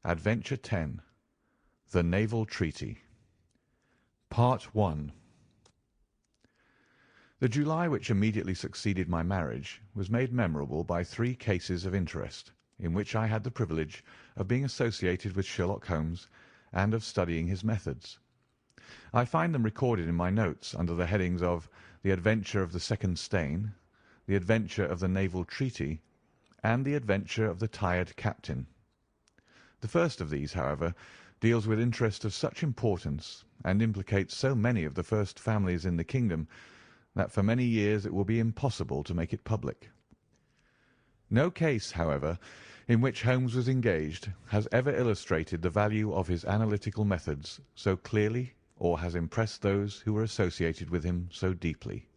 Adventure 10. The Naval Treaty. Part 1. The July which immediately succeeded my marriage was made memorable by 3 cases of interest, in which I had the privilege of being associated with Sherlock Holmes and of studying his methods. I find them recorded in my notes under the headings of The Adventure of the Second Stain, The Adventure of the Naval Treaty, and The Adventure of the Tired Captain. The first of these, however, deals with interest of such importance and implicates so many of the first families in the kingdom that for many years it will be impossible to make it public. No case, however, in which Holmes was engaged has ever illustrated the value of his analytical methods so clearly or has impressed those who were associated with him so deeply.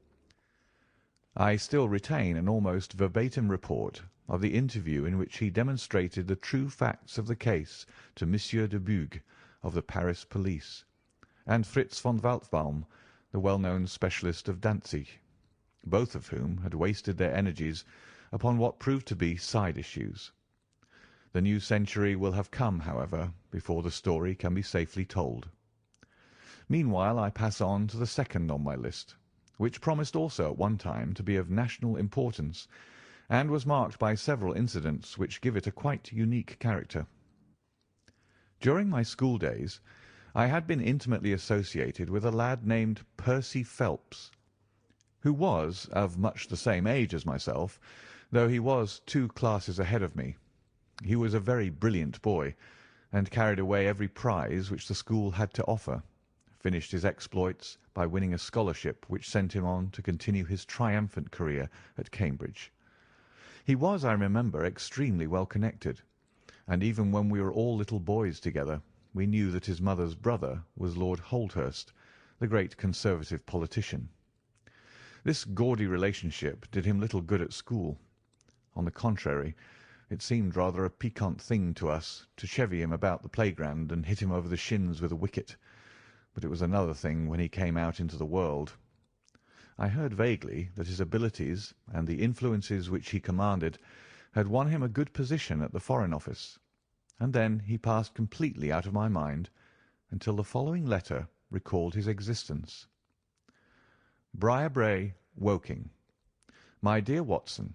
I still retain an almost verbatim report of the interview in which he demonstrated the true facts of the case to Monsieur de Buch of the Paris police, and Fritz von Waldbaum, the well-known specialist of Danzig, both of whom had wasted their energies upon what proved to be side issues. The new century will have come, however, before the story can be safely told. Meanwhile I pass on to the second on my list, which promised also at one time to be of national importance, and was marked by several incidents which give it a quite unique character. During my school days I had been intimately associated with a lad named Percy Phelps, who was of much the same age as myself, though he was 2 classes ahead of me. He was a very brilliant boy, and carried away every prize which the school had to offer, finished his exploits by winning a scholarship which sent him on to continue his triumphant career at Cambridge. He was, I remember, extremely well connected, and even when we were all little boys together, we knew that his mother's brother was Lord Holdhurst, the great Conservative politician. This gaudy relationship did him little good at school. On the contrary, it seemed rather a piquant thing to us to chevy him about the playground and hit him over the shins with a wicket, but it was another thing when he came out into the world. I heard vaguely that his abilities and the influences which he commanded had won him a good position at the Foreign Office, and then he passed completely out of my mind until the following letter recalled his existence. Briarbrae, Woking. My dear Watson,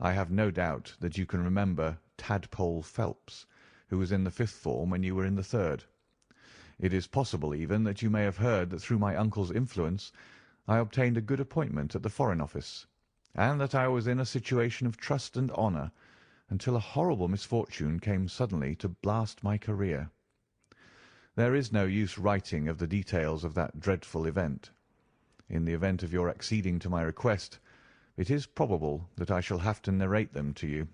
I have no doubt that you can remember Tadpole Phelps, who was in the 5th form when you were in the 3rd. It is possible even that you may have heard that through my uncle's influence I obtained a good appointment at the Foreign Office, and that I was in a situation of trust and honour until a horrible misfortune came suddenly to blast my career. There is no use writing of the details of that dreadful event. In the event of your acceding to my request, it is probable that I shall have to narrate them to you.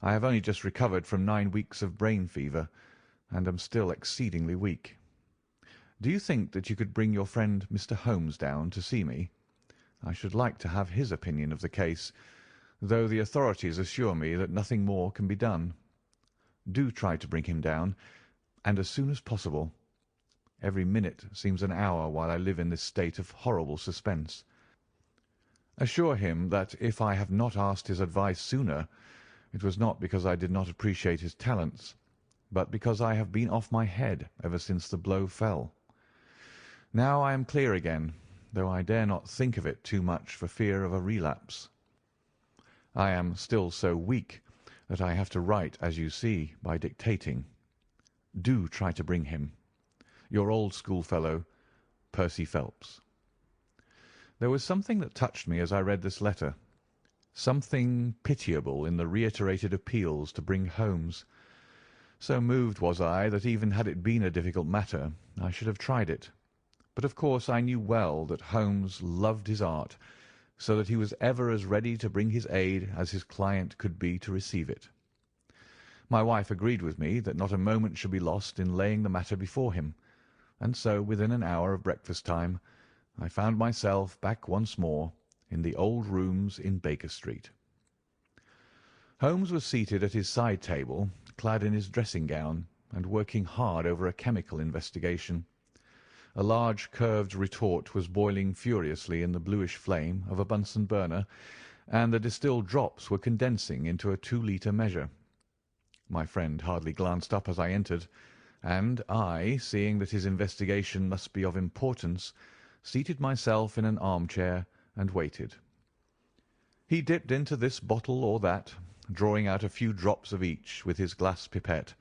I have only just recovered from 9 weeks of brain fever, and am still exceedingly weak. Do you think that you could bring your friend Mr. Holmes down to see me? I should like to have his opinion of the case, though the authorities assure me that nothing more can be done. Do try to bring him down, and as soon as possible. Every minute seems an hour while I live in this state of horrible suspense. Assure him that if I have not asked his advice sooner, it was not because I did not appreciate his talents, but because I have been off my head ever since the blow fell. Now I am clear again, though I dare not think of it too much for fear of a relapse. I am still so weak that I have to write, as you see, by dictating. Do try to bring him. Your old schoolfellow, Percy Phelps. There was something that touched me as I read this letter, something pitiable in the reiterated appeals to bring Holmes. So moved was I that even had it been a difficult matter, I should have tried it. But of course I knew well that Holmes loved his art, so that he was ever as ready to bring his aid as his client could be to receive it. My wife agreed with me that not a moment should be lost in laying the matter before him, and so within an hour of breakfast time I found myself back once more in the old rooms in Baker Street. Holmes was seated at his side table, clad in his dressing gown, and working hard over a chemical investigation. A large curved retort was boiling furiously in the bluish flame of a Bunsen burner, and the distilled drops were condensing into a 2-litre measure. My friend hardly glanced up as I entered, and I, seeing that his investigation must be of importance, seated myself in an armchair and waited. He dipped into this bottle or that, drawing out a few drops of each with his glass pipette,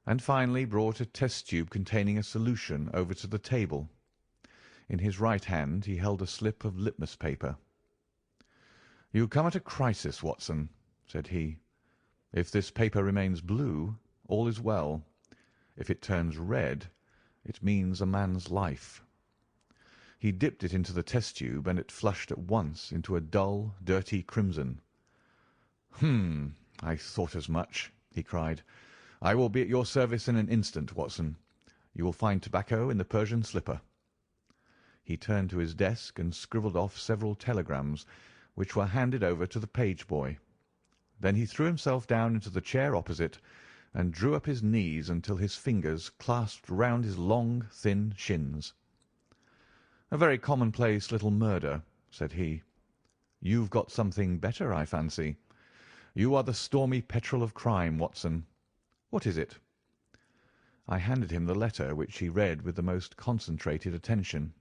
and finally brought a test tube containing a solution over to the table. In his right hand he held a slip of litmus paper. "You come at a crisis, Watson," said he. "If this paper remains blue, all is well. If it turns red, it means a man's life." He dipped it into the test tube, and it flushed at once into a dull, dirty crimson. I thought as much," he cried. "I will be at your service in an instant, Watson. You will find tobacco in the Persian slipper." He turned to his desk and scribbled off several telegrams, which were handed over to the page boy. Then he threw himself down into the chair opposite and drew up his knees until his fingers clasped round his long, thin shins. "A very commonplace little murder," said he. "You've got something better, I fancy. You are the stormy petrel of crime, Watson. What is it?" I handed him the letter, which he read with the most concentrated attention.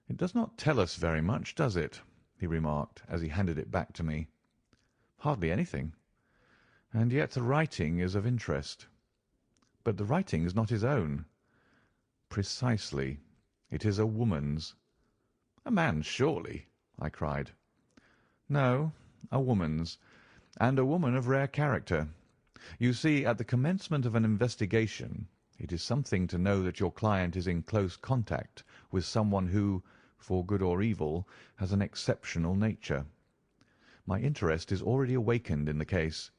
"It does not tell us very much, does it?" he remarked as he handed it back to me. "Hardly anything. And yet the writing is of interest. But the writing is not his own." "Precisely. It is a woman's." "A man's, surely," I cried. "No, a woman's, and a woman of rare character. You see, at the commencement of an investigation, it is something to know that your client is in close contact with someone who, for good or evil, has an exceptional nature. My interest is already awakened in the case.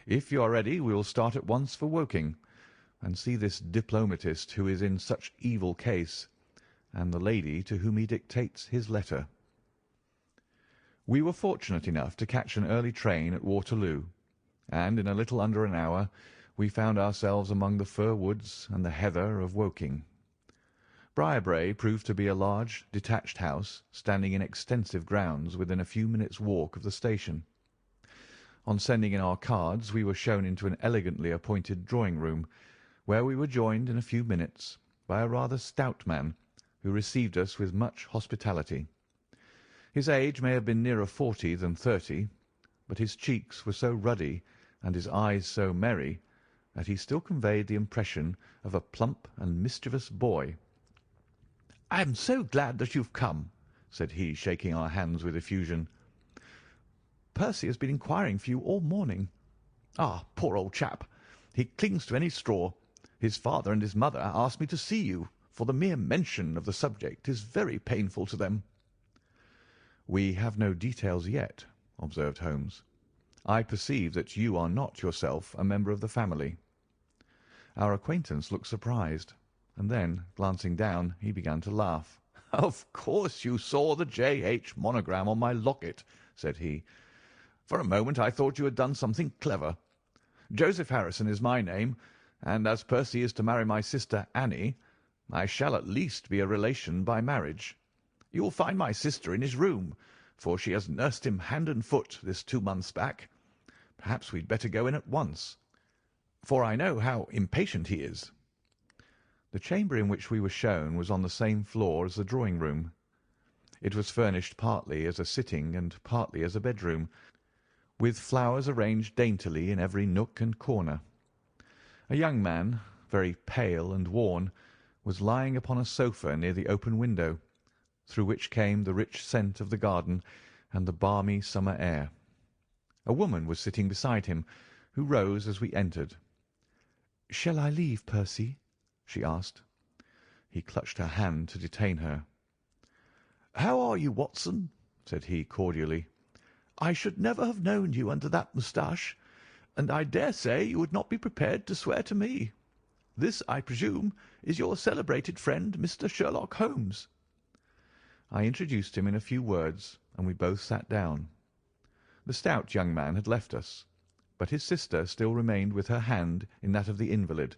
If you are ready, we will start at once for Woking, and see this diplomatist who is in such evil case, and the lady to whom he dictates his letter." We were fortunate enough to catch an early train at Waterloo, and in a little under an hour we found ourselves among the fir woods and the heather of Woking. Briarbrae proved to be a large, detached house standing in extensive grounds within a few minutes' walk of the station. On sending in our cards we were shown into an elegantly appointed drawing-room, where we were joined in a few minutes by a rather stout man, who received us with much hospitality. His age may have been nearer 40 than 30, but his cheeks were so ruddy and his eyes so merry that he still conveyed the impression of a plump and mischievous boy. "I am so glad that you've come," said he, shaking our hands with effusion. "Percy has been inquiring for you all morning. Ah, poor old chap! He clings to any straw. His father and his mother asked me to see you, for the mere mention of the subject is very painful to them." "We have no details yet," observed Holmes. "I perceive that you are not yourself a member of the family." Our acquaintance looked surprised, and then, glancing down, he began to laugh. "Of course you saw the J.H. monogram on my locket," said he. "For a moment I thought you had done something clever. Joseph Harrison is my name, and as Percy is to marry my sister Annie, I shall at least be a relation by marriage. You will find my sister in his room, for she has nursed him hand and foot this 2 months back. Perhaps we'd better go in at once, for I know how impatient he is." The chamber in which we were shown was on the same floor as the drawing-room. It was furnished partly as a sitting and partly as a bedroom, with flowers arranged daintily in every nook and corner. A young man, very pale and worn, was lying upon a sofa near the open window, through which came the rich scent of the garden and the balmy summer air. A woman was sitting beside him, who rose as we entered. "Shall I leave, Percy?" she asked. He clutched her hand to detain her. "How are you, Watson?" said he cordially. "I should never have known you under that moustache, and I dare say you would not be prepared to swear to me. This, I presume, is your celebrated friend, Mr. Sherlock Holmes." I introduced him in a few words, and we both sat down. The stout young man had left us, but his sister still remained with her hand in that of the invalid.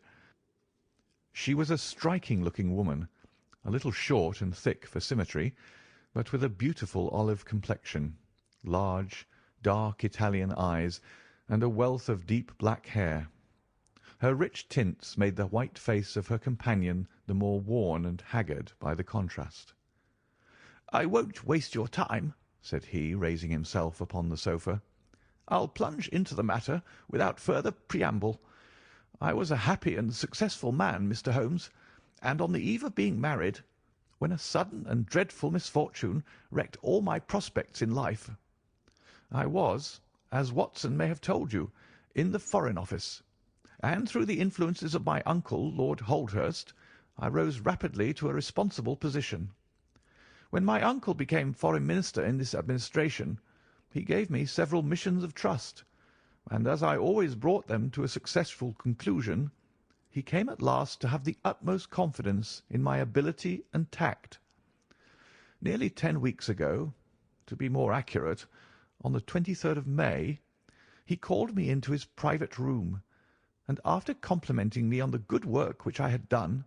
She was a striking-looking woman, a little short and thick for symmetry, but with a beautiful olive complexion, large, dark Italian eyes, and a wealth of deep black hair. Her rich tints made the white face of her companion the more worn and haggard by the contrast. "I won't waste your time," said he, raising himself upon the sofa. "I'll plunge into the matter without further preamble. I was a happy and successful man, Mr. Holmes, and on the eve of being married, when a sudden and dreadful misfortune wrecked all my prospects in life. I was, as Watson may have told you, in the Foreign Office, and through the influences of my uncle, Lord Holdhurst, I rose rapidly to a responsible position. When my uncle became Foreign Minister in this administration, he gave me several missions of trust, and as I always brought them to a successful conclusion, he came at last to have the utmost confidence in my ability and tact. Nearly 10 weeks ago, to be more accurate, on the 23rd of May, he called me into his private room, and after complimenting me on the good work which I had done,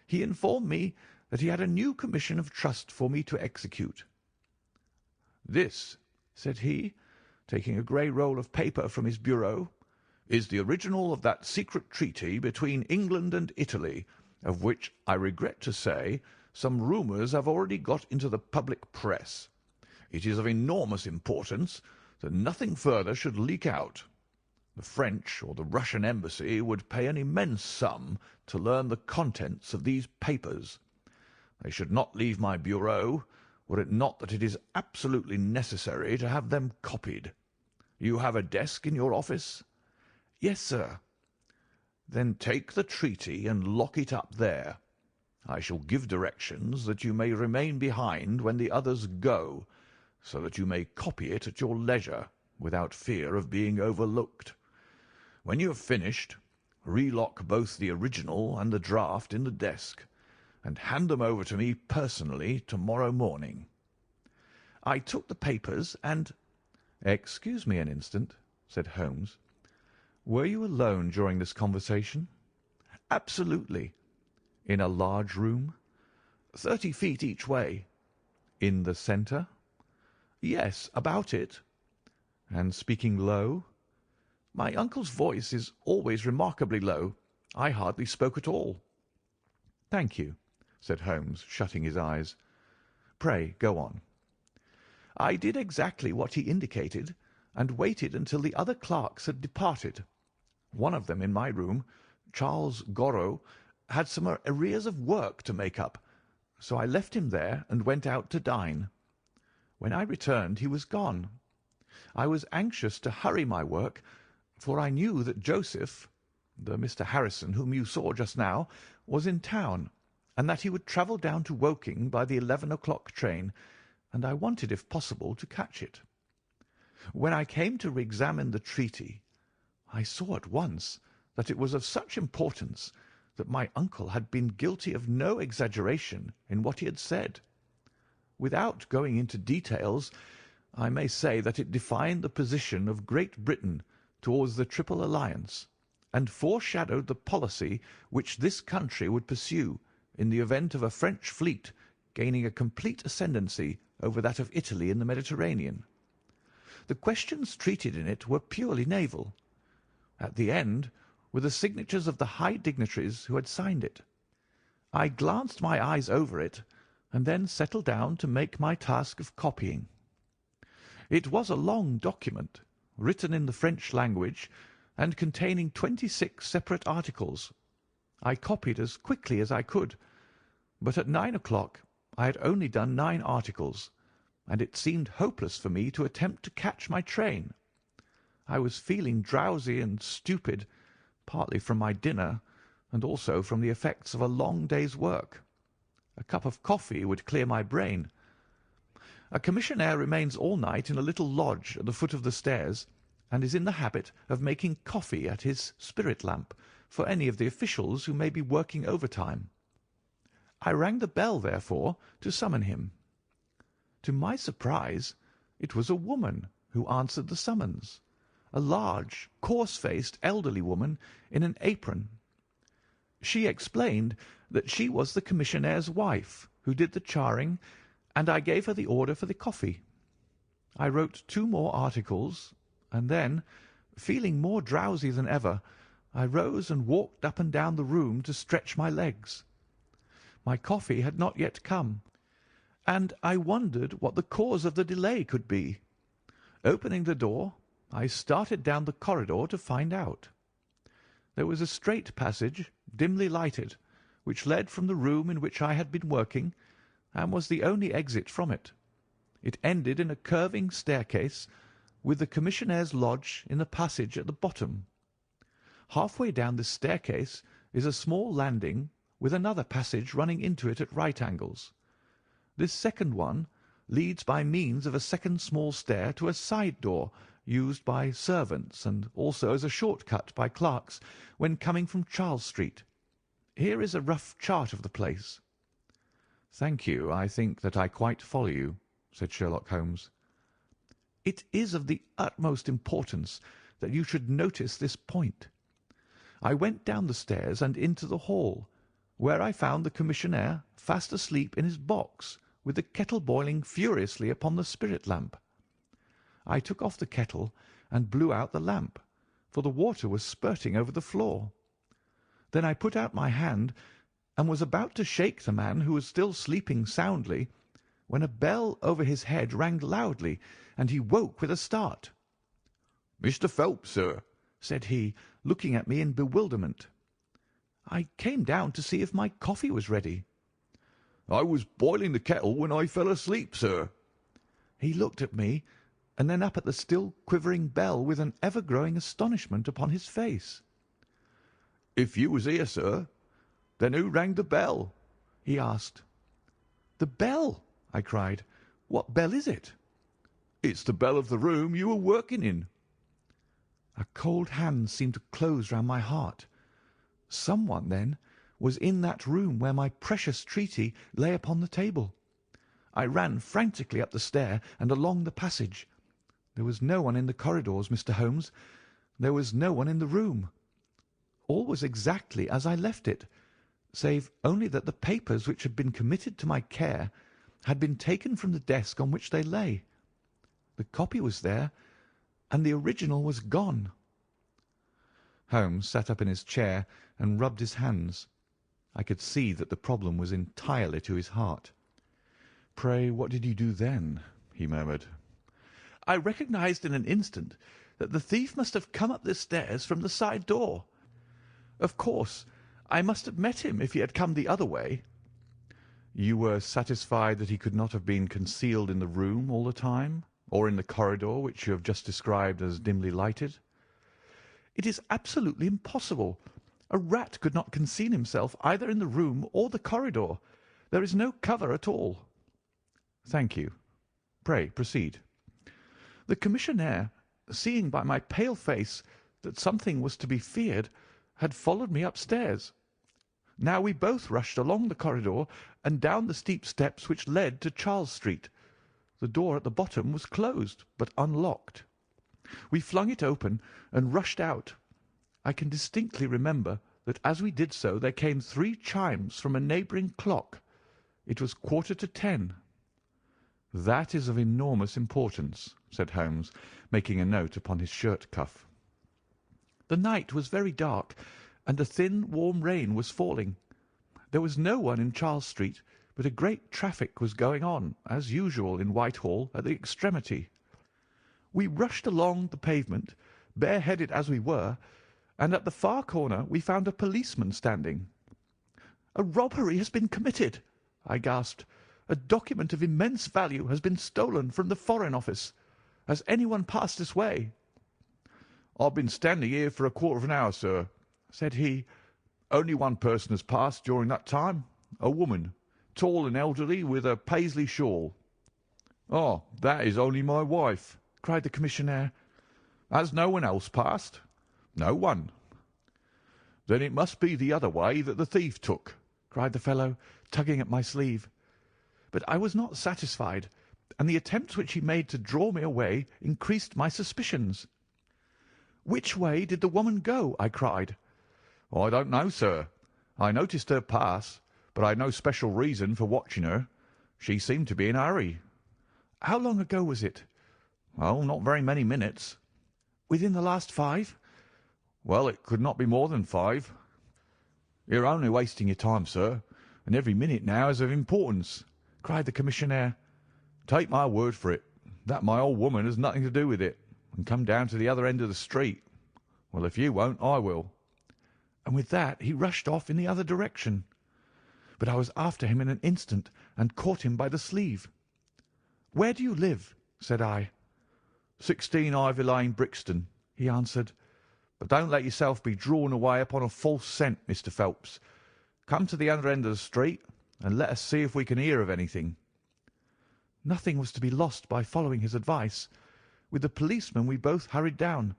he informed me that he had a new commission of trust for me to execute. "This," said he, taking a grey roll of paper from his bureau, "is the original of that secret treaty between England and Italy, of which, I regret to say, some rumours have already got into the public press. It is of enormous importance that nothing further should leak out. The French or the Russian embassy would pay an immense sum to learn the contents of these papers. They should not leave my bureau, were it not that it is absolutely necessary to have them copied. You have a desk in your office?" "Yes, sir." "Then take the treaty and lock it up there. I shall give directions that you may remain behind when the others go, so that you may copy it at your leisure without fear of being overlooked. When you have finished, relock both the original and the draft in the desk, and hand them over to me personally tomorrow morning." I took the papers and— "Excuse me an instant," said Holmes. "Were you alone during this conversation?" "Absolutely." "In a large room?" 30 feet each way." "In the centre?" "Yes, about it." "And speaking low?" "My uncle's voice is always remarkably low. I hardly spoke at all." "Thank you," said Holmes, shutting his eyes. "Pray go on." "I did exactly what he indicated, and waited until the other clerks had departed. One of them in my room, Charles Gorrow, had some arrears of work to make up, so I left him there and went out to dine. When I returned he was gone. I was anxious to hurry my work, for I knew that Joseph, the Mr. Harrison whom you saw just now, was in town, and that he would travel down to Woking by the 11 o'clock train, and I wanted, if possible, to catch it. When I came to re-examine the treaty, I saw at once that it was of such importance that my uncle had been guilty of no exaggeration in what he had said. Without going into details, I may say that it defined the position of Great Britain towards the Triple Alliance, and foreshadowed the policy which this country would pursue in the event of a French fleet gaining a complete ascendancy over that of Italy in the Mediterranean. The questions treated in it were purely naval. At the end were the signatures of the high dignitaries who had signed it. I glanced my eyes over it, and then settled down to make my task of copying. It was a long document, written in the French language, and containing 26 separate articles. I copied as quickly as I could, but at 9 o'clock I had only done 9 articles, and it seemed hopeless for me to attempt to catch my train. I was feeling drowsy and stupid, partly from my dinner, and also from the effects of a long day's work. A cup of coffee would clear my brain. A commissionaire remains all night in a little lodge at the foot of the stairs, and is in the habit of making coffee at his spirit lamp for any of the officials who may be working overtime. I rang the bell, therefore, to summon him. To my surprise, it was a woman who answered the summons, a large, coarse-faced, elderly woman in an apron. She explained that she was the commissionnaire's wife, who did the charring, and I gave her the order for the coffee. I wrote 2 more articles, and then, Feeling more drowsy than ever, I rose and walked up and down the room to stretch my legs. My coffee had not yet come, and I wondered what the cause of the delay could be. Opening the door, I started down the corridor to find out. There was a straight passage, dimly lighted, which led from the room in which I had been working, and was the only exit from it. It ended in a curving staircase, with the commissionnaire's lodge in the passage at the bottom. Half-way down this staircase is a small landing, with another passage running into it at right angles. This second one leads by means of a second small stair to a side door used by servants, and also as a short-cut by clerks when coming from Charles Street. Here is a rough chart of the place." "Thank you. I think that I quite follow you," said Sherlock Holmes. "It is of the utmost importance that you should notice this point. I went down the stairs and into the hall, where I found the commissionaire fast asleep in his box, with the kettle boiling furiously upon the spirit lamp. I took off the kettle and blew out the lamp, for the water was spurting over the floor. Then I put out my hand and was about to shake the man, who was still sleeping soundly, when a bell over his head rang loudly, and he woke with a start. "Mr. Phelps, sir," said he, looking at me in bewilderment. "I came down to see if my coffee was ready." "I was boiling the kettle when I fell asleep, sir." He looked at me, and then up at the still quivering bell with an ever-growing astonishment upon his face. "If you was here, sir, then who rang the bell?" he asked. "The bell!" I cried. "What bell is it?" "It's the bell of the room you were working in." A cold hand seemed to close round my heart. Someone, then, was in that room where my precious treaty lay upon the table. I ran frantically up the stair and along the passage. There was no one in the corridors, Mr. Holmes. There was no one in the room. All was exactly as I left it, save only that the papers which had been committed to my care had been taken from the desk on which they lay. The copy was there, and the original was gone. Holmes sat up in his chair and rubbed his hands. I could see that the problem was entirely to his heart. "Pray, what did you do then?" he murmured. "I recognized in an instant that the thief must have come up the stairs from the side door. Of course, I must have met him if he had come the other way." "You were satisfied that he could not have been concealed in the room all the time, or in the corridor which you have just described as dimly lighted?" "It is absolutely impossible. A rat could not conceal himself either in the room or the corridor. There is no cover at all." "Thank you. Pray proceed." "The commissionaire, seeing by my pale face that something was to be feared, had followed me upstairs. Now we both rushed along the corridor and down the steep steps which led to Charles Street. The door at the bottom was closed, but unlocked. We flung it open and rushed out. I can distinctly remember that as we did so there came 3 chimes from a neighbouring clock. It was 10:15. "That is of enormous importance," said Holmes, making a note upon his shirt cuff. "The night was very dark, and a thin, warm rain was falling. There was no one in Charles Street, but a great traffic was going on, as usual in Whitehall, at the extremity. We rushed along the pavement, bareheaded as we were, and at the far corner we found a policeman standing. "'A robbery has been committed,' I gasped. "'A document of immense value has been stolen from the Foreign Office. Has anyone passed this way?' "'I've been standing here for a quarter of an hour, sir,' said he. "'Only one person has passed during that time, a woman, tall and elderly, with a Paisley shawl.' "'Oh, that is only my wife,' cried the commissionaire. "'Has no one else passed?' "'No one.' "'Then it must be the other way that the thief took,' cried the fellow, tugging at my sleeve. But I was not satisfied, and the attempts which he made to draw me away increased my suspicions. "'Which way did the woman go?' I cried. "'I don't know, sir. I noticed her pass, but I had no special reason for watching her. She seemed to be in a hurry.' "'How long ago was it?' "'Oh, not very many minutes.' Within the last 5? Well, it could not be more than 5. You're only wasting your time, sir, and every minute now is of importance," cried the commissionaire. "Take my word for it, that my old woman has nothing to do with it, and come down to the other end of the street. Well, if you won't, I will." And with that he rushed off in the other direction. But I was after him in an instant and caught him by the sleeve. "Where do you live?" said I. 16 Ivy Lane, Brixton," he answered. "But don't let yourself be drawn away upon a false scent, Mr. Phelps. Come to the other end of the street, and let us see if we can hear of anything." Nothing was to be lost by following his advice. With the policeman we both hurried down,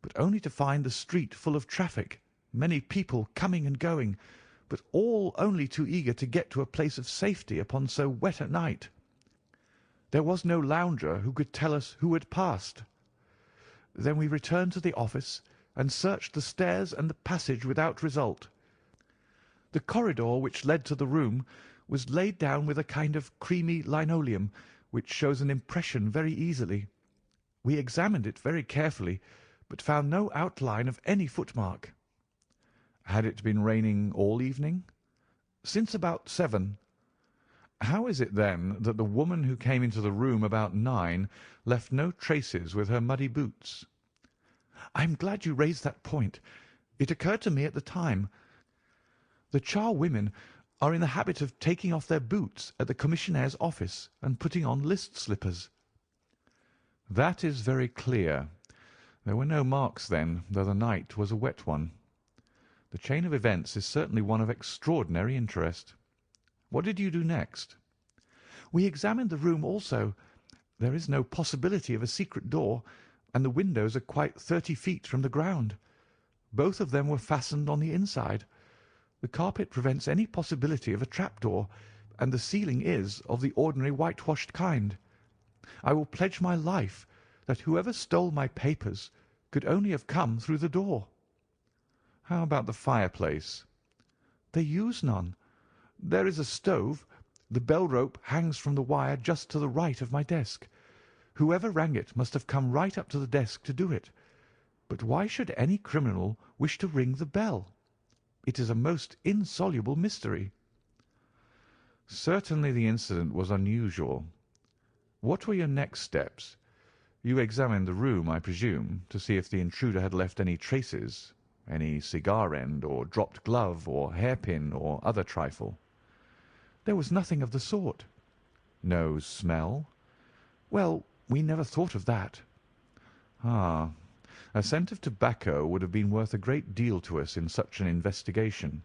but only to find the street full of traffic, many people coming and going, but all only too eager to get to a place of safety upon so wet a night. There was no lounger who could tell us who had passed. Then we returned to the office and searched the stairs and the passage without result. The corridor which led to the room was laid down with a kind of creamy linoleum, which shows an impression very easily. We examined it very carefully, but found no outline of any footmark. Had it been raining all evening? Since about 7. How is it, then, that the woman who came into the room about 9 left no traces with her muddy boots? I am glad you raised that point. It occurred to me at the time. The charwomen are in the habit of taking off their boots at the commissionnaire's office and putting on list slippers. That is very clear. There were no marks then, though the night was a wet one. The chain of events is certainly one of extraordinary interest. What did you do next? We examined the room also. There is no possibility of a secret door, and the windows are quite 30 feet from the ground. Both of them were fastened on the inside. The carpet prevents any possibility of a trapdoor, and the ceiling is of the ordinary whitewashed kind. I will pledge my life that whoever stole my papers could only have come through the door. How about the fireplace? They use none. There is a stove. The bell rope hangs from the wire just to the right of my desk. Whoever rang it must have come right up to the desk to do it. But why should any criminal wish to ring the bell? It is a most insoluble mystery. Certainly the incident was unusual. What were your next steps? You examined the room, I presume, to see if the intruder had left any traces, any cigar end, or dropped glove, or hairpin, or other trifle. There was nothing of the sort. No smell? Well, we never thought of that. Ah, a scent of tobacco would have been worth a great deal to us in such an investigation.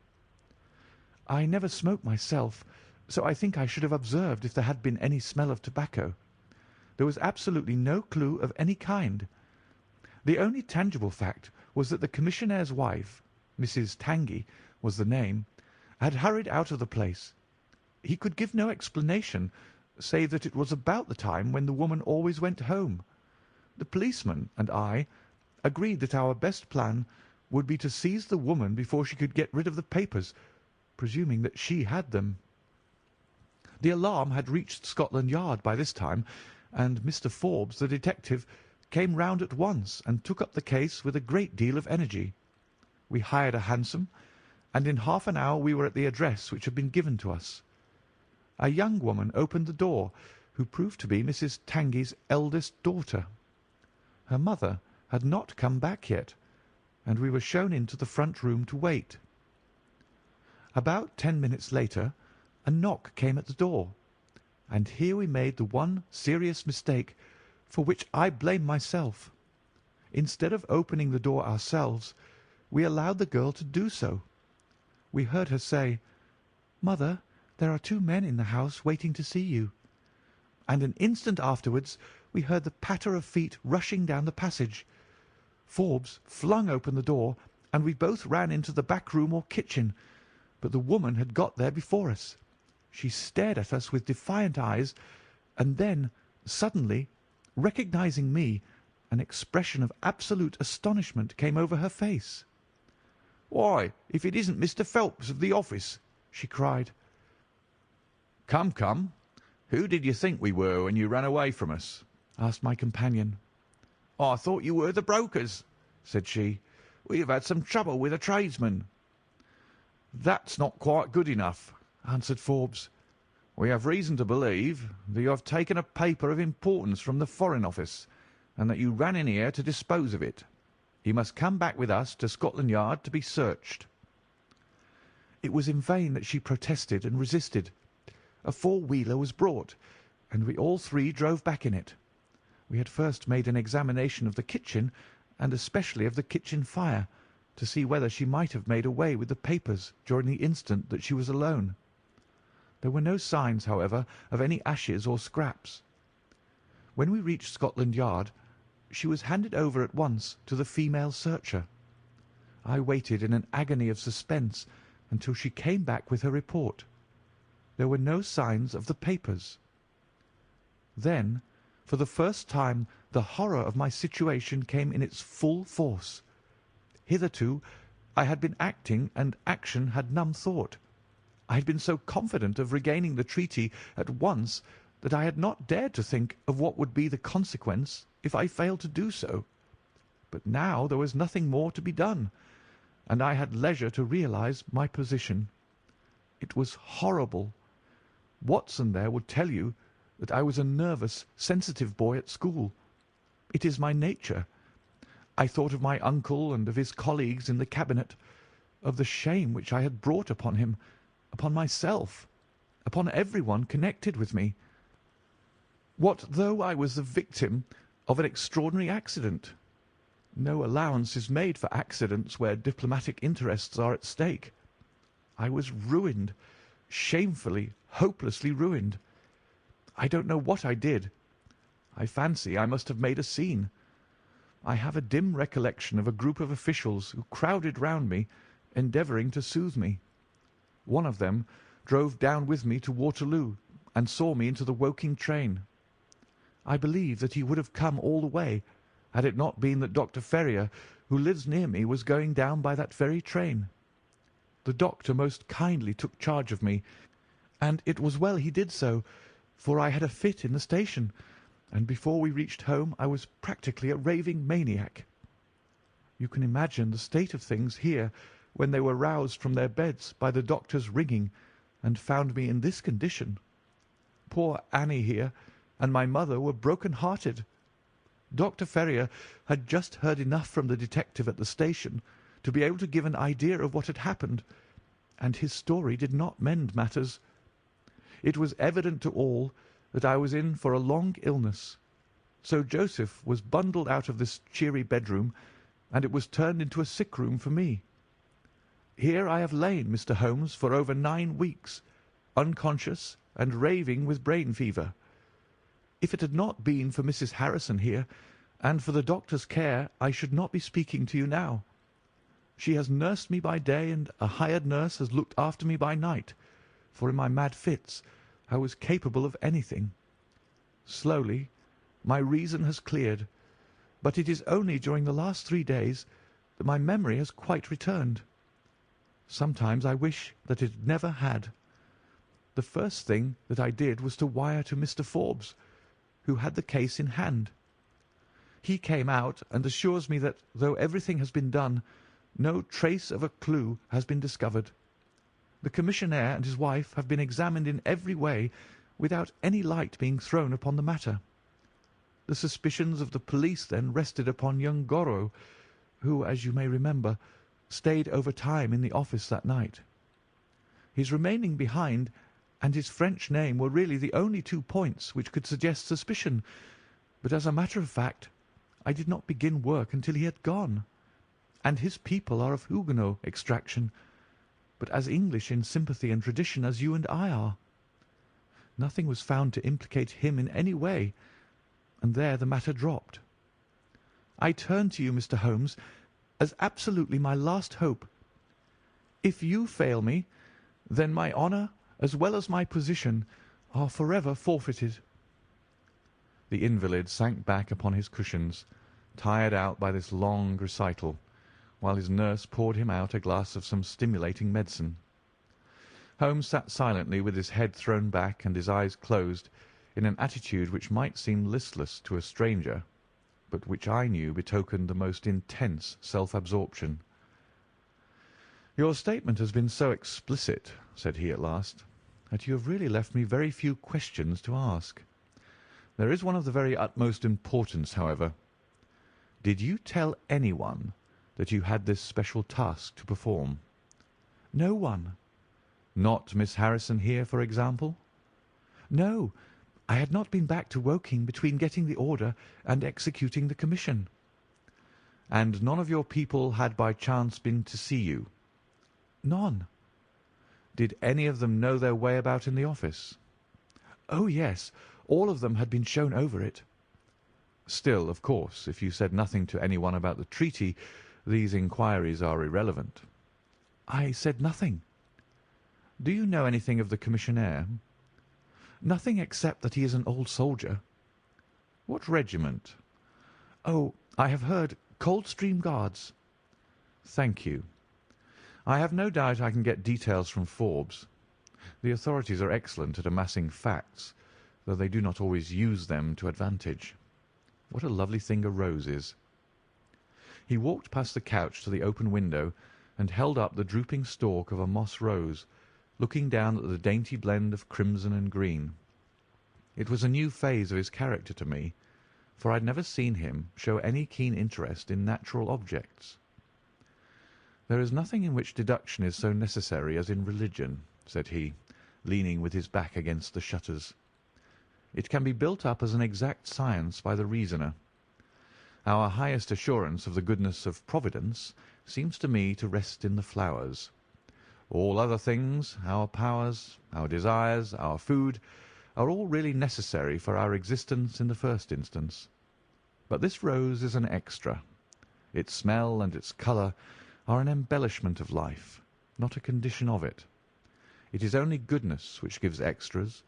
I never smoke myself, so I think I should have observed if there had been any smell of tobacco. There was absolutely no clue of any kind. The only tangible fact was that the commissionnaire's wife, Mrs. Tangey was the name, had hurried out of the place. He could give no explanation, save that it was about the time when the woman always went home. The policeman and I agreed that our best plan would be to seize the woman before she could get rid of the papers, presuming that she had them. The alarm had reached Scotland Yard by this time, and Mr. Forbes, the detective, came round at once and took up the case with a great deal of energy. We hired a hansom, and in half an hour we were at the address which had been given to us. A young woman opened the door, who proved to be Mrs. Tangey's eldest daughter. Her mother had not come back yet, and we were shown into the front room to wait. About 10 minutes later a knock came at the door, and here we made the one serious mistake for which I blame myself. Instead of opening the door ourselves, we allowed the girl to do so. We heard her say, "Mother, there are 2 men in the house waiting to see you," and an instant afterwards we heard the patter of feet rushing down the passage. Forbes flung open the door, and we both ran into the back room or kitchen, but the woman had got there before us. She stared at us with defiant eyes, and then, suddenly, recognizing me, an expression of absolute astonishment came over her face. "Why, if it isn't Mr. Phelps of the office!" she cried. Come, come, who did you think we were when you ran away from us?" asked my companion. "I thought you were the brokers," said she. "We have had some trouble with a tradesman." "That's not quite good enough," answered Forbes. "We have reason to believe that you have taken a paper of importance from the Foreign Office, and that you ran in here to dispose of it. You must come back with us to Scotland Yard to be searched." It was in vain that she protested and resisted. A four-wheeler was brought, and we all three drove back in it. We had first made an examination of the kitchen, and especially of the kitchen fire, to see whether she might have made away with the papers during the instant that she was alone. There were no signs, however, of any ashes or scraps. When we reached Scotland Yard, she was handed over at once to the female searcher. I waited in an agony of suspense until she came back with her report. There were no signs of the papers. Then, for the first time, the horror of my situation came in its full force. Hitherto I had been acting, and action had numb thought. I had been so confident of regaining the treaty at once that I had not dared to think of what would be the consequence if I failed to do so. But now there was nothing more to be done, and I had leisure to realize my position. It was horrible. Watson there would tell you that I was a nervous, sensitive boy at school. It is my nature. I thought of my uncle and of his colleagues in the cabinet, of the shame which I had brought upon him, upon myself, upon everyone connected with me. What though I was the victim of an extraordinary accident? No allowance is made for accidents where diplomatic interests are at stake. I was ruined, shamefully, hopelessly ruined. I don't know what I did. I fancy I must have made a scene. I have a dim recollection of a group of officials who crowded round me, endeavouring to soothe me. One of them drove down with me to Waterloo and saw me into the Woking train. I believe that he would have come all the way, had it not been that Dr. Ferrier, who lives near me, was going down by that very train. The doctor most kindly took charge of me, and it was well he did so, for I had a fit in the station, and before we reached home I was practically a raving maniac. You can imagine the state of things here when they were roused from their beds by the doctor's ringing, and found me in this condition. Poor Annie here and my mother were broken-hearted. Dr. Ferrier had just heard enough from the detective at the station to be able to give an idea of what had happened, and his story did not mend matters. It was evident to all that I was in for a long illness, so Joseph was bundled out of this cheery bedroom, and it was turned into a sick room for me. Here I have lain, Mr. Holmes, for over 9 weeks, unconscious and raving with brain fever. If it had not been for Mrs. Harrison here, and for the doctor's care, I should not be speaking to you now. She has nursed me by day, and a hired nurse has looked after me by night, for in my mad fits I was capable of anything. Slowly my reason has cleared, but it is only during the last 3 days that my memory has quite returned. Sometimes I wish that it never had. The first thing that I did was to wire to Mr. Forbes, who had the case in hand. He came out and assures me that, though everything has been done, no trace of a clue has been discovered. The commissionaire and his wife have been examined in every way without any light being thrown upon the matter. The suspicions of the police then rested upon young Goro, who, as you may remember, stayed over time in the office that night. His remaining behind and his French name were really the only 2 points which could suggest suspicion, but as a matter of fact I did not begin work until he had gone, and his people are of Huguenot extraction, but as English in sympathy and tradition as you and I are. Nothing was found to implicate him in any way, and there the matter dropped. I turn to you, Mr. Holmes, as absolutely my last hope. If you fail me, then my honour as well as my position are forever forfeited." The invalid sank back upon his cushions, tired out by this long recital, while his nurse poured him out a glass of some stimulating medicine. Holmes sat silently with his head thrown back and his eyes closed, in an attitude which might seem listless to a stranger, but which I knew betokened the most intense self-absorption. "Your statement has been so explicit," said he at last, "that you have really left me very few questions to ask. There is one of the very utmost importance, however. Did you tell anyone that you had this special task to perform?" "No one." "Not Miss Harrison here, for example?" "No. I had not been back to Woking between getting the order and executing the commission." "And none of your people had by chance been to see you?" "None." "Did any of them know their way about in the office?" "Oh, yes. All of them had been shown over it." "Still, of course, if you said nothing to anyone about the treaty, these inquiries are irrelevant." "I said nothing." "Do you know anything of the commissionaire?" "Nothing except that he is an old soldier." "What regiment?" "Oh, I have heard Coldstream Guards." "Thank you. I have no doubt I can get details from Forbes. The authorities are excellent at amassing facts, though they do not always use them to advantage. What a lovely thing a rose is!" He walked past the couch to the open window and held up the drooping stalk of a moss rose, looking down at the dainty blend of crimson and green. It was a new phase of his character to me, for I had never seen him show any keen interest in natural objects. "There is nothing in which deduction is so necessary as in religion," said he, leaning with his back against the shutters. "It can be built up as an exact science by the reasoner. Our highest assurance of the goodness of Providence seems to me to rest in the flowers. All other things, our powers, our desires, our food, are all really necessary for our existence in the first instance. But this rose is an extra. Its smell and its colour are an embellishment of life, not a condition of it. It is only goodness which gives extras,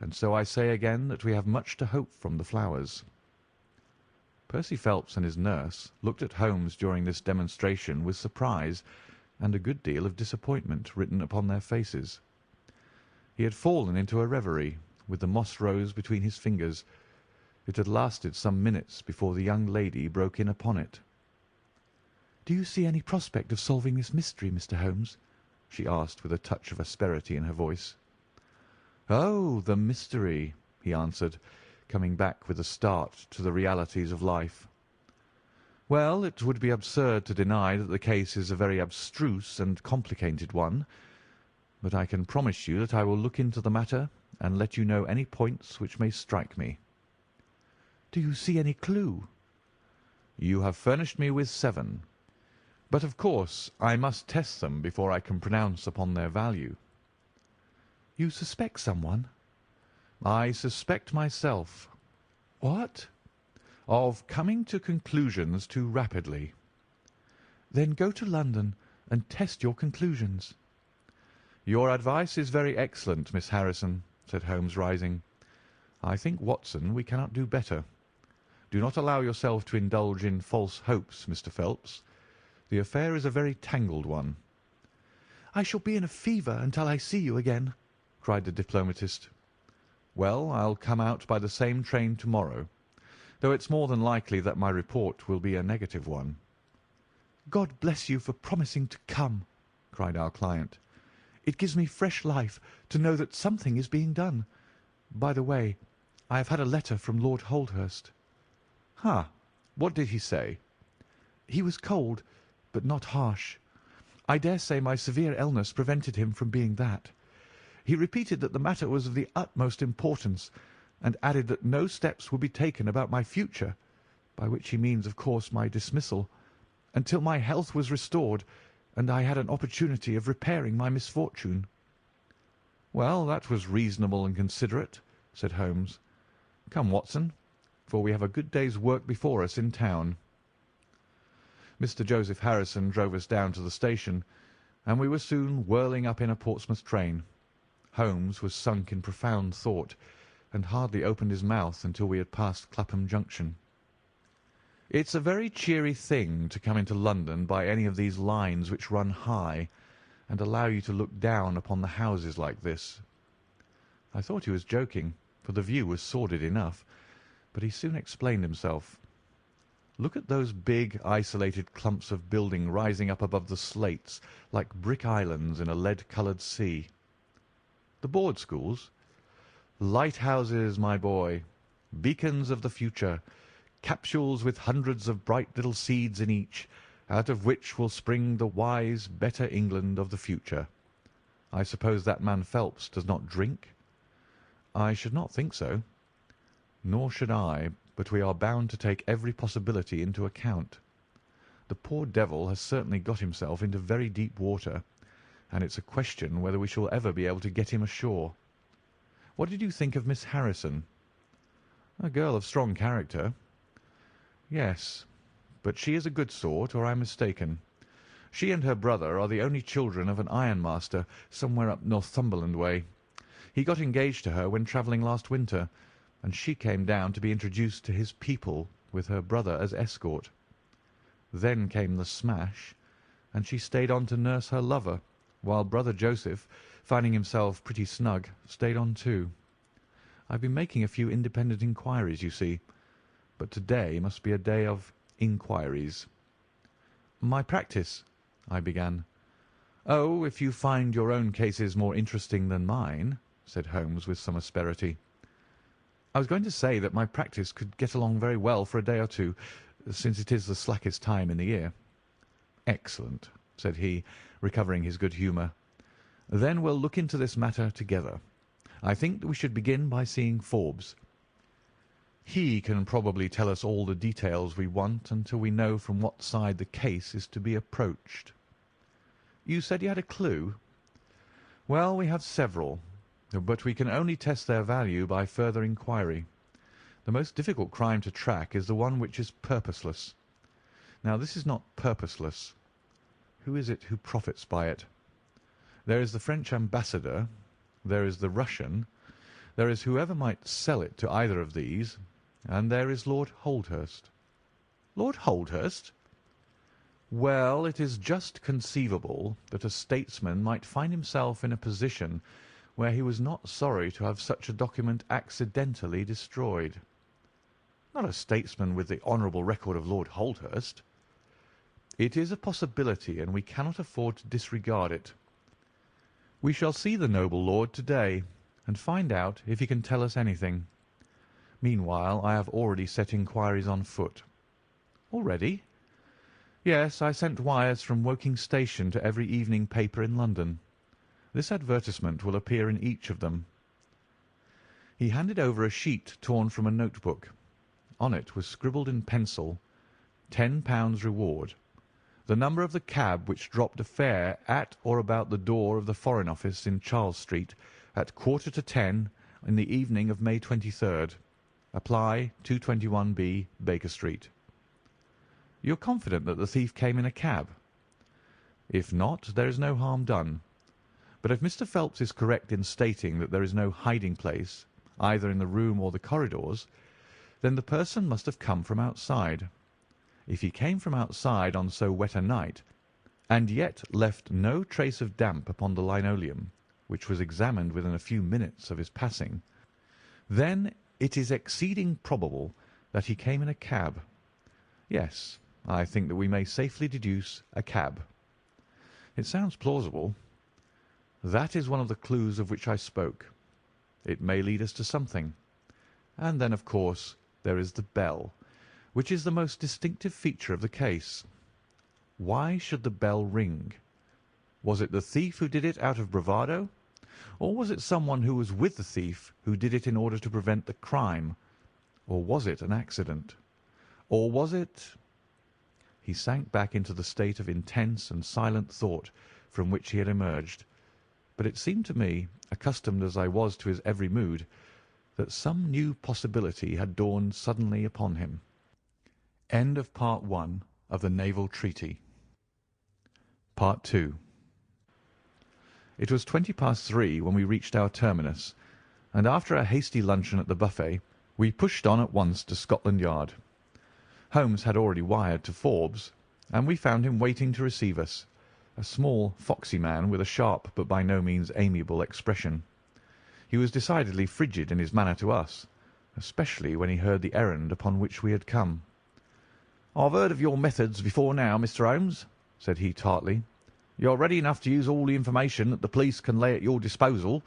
and so I say again that we have much to hope from the flowers." Percy Phelps and his nurse looked at Holmes during this demonstration with surprise and a good deal of disappointment written upon their faces. He had fallen into a reverie, with the moss rose between his fingers. It had lasted some minutes before the young lady broke in upon it. "Do you see any prospect of solving this mystery, Mr. Holmes?" she asked with a touch of asperity in her voice. "Oh, the mystery," he answered, coming back with a start to the realities of life. "Well, it would be absurd to deny that the case is a very abstruse and complicated one, but I can promise you that I will look into the matter and let you know any points which may strike me." "Do you see any clue?" "You have furnished me with 7. But of course I must test them before I can pronounce upon their value." "You suspect someone?" "I suspect myself." "What?" "Of coming to conclusions too rapidly." "Then go to London and test your conclusions." "Your advice is very excellent, Miss Harrison," said Holmes, rising. "I think, Watson, we cannot do better. Do not allow yourself to indulge in false hopes, Mr. Phelps. The affair is a very tangled one." "I shall be in a fever until I see you again," cried the diplomatist. "Well, I'll come out by the same train to-morrow, though it's more than likely that my report will be a negative one." "God bless you for promising to come," cried our client. "It gives me fresh life to know that something is being done. By the way, I have had a letter from Lord Holdhurst." "Ha! What did he say?" "He was cold, but not harsh. I dare say my severe illness prevented him from being that. He repeated that the matter was of the utmost importance, and added that no steps would be taken about my future, by which he means, of course, my dismissal, until my health was restored and I had an opportunity of repairing my misfortune." "Well, that was reasonable and considerate," said Holmes. "Come, Watson, for we have a good day's work before us in town." Mr. Joseph Harrison drove us down to the station, and we were soon whirling up in a Portsmouth train. Holmes was sunk in profound thought, and hardly opened his mouth until we had passed Clapham Junction. "It's a very cheery thing to come into London by any of these lines which run high, and allow you to look down upon the houses like this." I thought he was joking, for the view was sordid enough, but he soon explained himself. Look at those big, isolated clumps of building rising up above the slates like brick islands in a lead-coloured sea. The board schools? Lighthouses, my boy, beacons of the future, capsules with hundreds of bright little seeds in each, out of which will spring the wise, better England of the future. I suppose that man Phelps does not drink? I should not think so. Nor should I, but we are bound to take every possibility into account. The poor devil has certainly got himself into very deep water, and it's a question whether we shall ever be able to get him ashore. What did you think of Miss Harrison? A girl of strong character. Yes, but she is a good sort, or I am mistaken. She and her brother are the only children of an ironmaster somewhere up Northumberland way. He got engaged to her when travelling last winter, and she came down to be introduced to his people with her brother as escort. Then came the smash, and she stayed on to nurse her lover, while brother Joseph, finding himself pretty snug, stayed on too. I've been making a few independent inquiries, you see, but to-day must be a day of inquiries. My practice, I began. Oh, if you find your own cases more interesting than mine, said Holmes with some asperity. I was going to say that my practice could get along very well for a day or two, since it is the slackest time in the year. Excellent, said he, recovering his good humour. Then we'll look into this matter together. I think that we should begin by seeing Forbes. He can probably tell us all the details we want until we know from what side the case is to be approached. You said you had a clue? Well, we have several, but we can only test their value by further inquiry. The most difficult crime to track is the one which is purposeless. Now, this is not purposeless. Who is it who profits by it? There is the French ambassador, there is the Russian, there is whoever might sell it to either of these, and there is Lord Holdhurst. Lord Holdhurst? Well, it is just conceivable that a statesman might find himself in a position where he was not sorry to have such a document accidentally destroyed. Not a statesman with the honourable record of Lord Holdhurst. It is a possibility, and we cannot afford to disregard it. We shall see the noble lord to-day, and find out if he can tell us anything. Meanwhile, I have already set inquiries on foot. Already? Yes, I sent wires from Woking Station to every evening paper in London. This advertisement will appear in each of them. He handed over a sheet torn from a notebook. On it was scribbled in pencil, £10 reward, the number of the cab which dropped a fare at or about the door of the Foreign Office in Charles Street at 9:45 in the evening of May 23rd. Apply 221B, Baker Street. You're confident that the thief came in a cab? If not, there is no harm done. But if Mr. Phelps is correct in stating that there is no hiding place, either in the room or the corridors, then the person must have come from outside. If he came from outside on so wet a night, and yet left no trace of damp upon the linoleum, which was examined within a few minutes of his passing, then it is exceeding probable that he came in a cab. Yes, I think that we may safely deduce a cab. It sounds plausible. That is one of the clues of which I spoke. It may lead us to something. And then, of course, there is the bell, which is the most distinctive feature of the case. Why should the bell ring? Was it the thief who did it out of bravado? Or was it someone who was with the thief who did it in order to prevent the crime? Or was it an accident? Or was it— He sank back into the state of intense and silent thought from which he had emerged, but it seemed to me, accustomed as I was to his every mood, that some new possibility had dawned suddenly upon him. End of Part 1 of the Naval Treaty. Part 2. It was 3:20 when we reached our terminus, and after a hasty luncheon at the buffet, we pushed on at once to Scotland Yard. Holmes had already wired to Forbes, and we found him waiting to receive us, a small, foxy man with a sharp but by no means amiable expression. He was decidedly frigid in his manner to us, especially when he heard the errand upon which we had come. "I've heard of your methods before now, Mr. Holmes," said he tartly. "You're ready enough to use all the information that the police can lay at your disposal,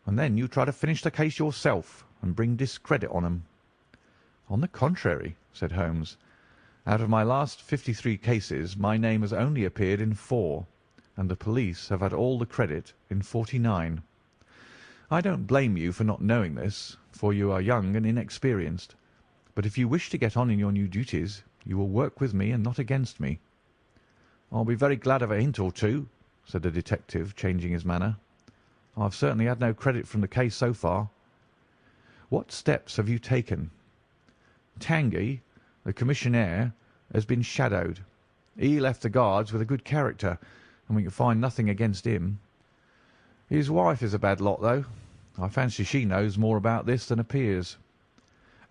and then you try to finish the case yourself and bring discredit on 'em." "On the contrary," said Holmes, "out of my last 53 cases my name has only appeared in 4, and the police have had all the credit in 49. I don't blame you for not knowing this, for you are young and inexperienced. But if you wish to get on in your new duties, you will work with me and not against me." "I'll be very glad of a hint or two," said the detective, changing his manner. "I've certainly had no credit from the case so far." "What steps have you taken?" "Tangey, the commissionaire, has been shadowed. He left the Guards with a good character, and we can find nothing against him. His wife is a bad lot, though. I fancy she knows more about this than appears."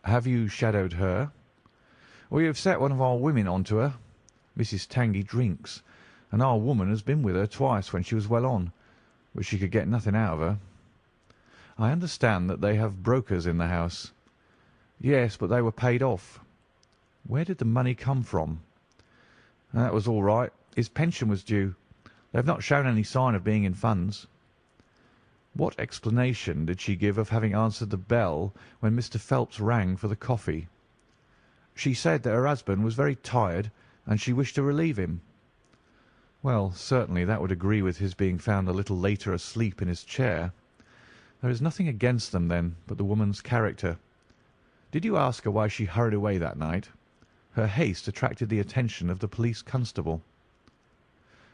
"Have you shadowed her?" "We have set one of our women on to her. Mrs. Tangey drinks, and our woman has been with her twice when she was well on, but she could get nothing out of her." "I understand that they have brokers in the house." "Yes, but they were paid off." "Where did the money come from?" "That was all right. His pension was due. They have not shown any sign of being in funds." "What explanation did she give of having answered the bell when Mr. Phelps rang for the coffee?" "She said that her husband was very tired and she wished to relieve him." "Well, certainly that would agree with his being found a little later asleep in his chair. There is nothing against them, then, but the woman's character. Did you ask her why she hurried away that night? Her haste attracted the attention of the police constable."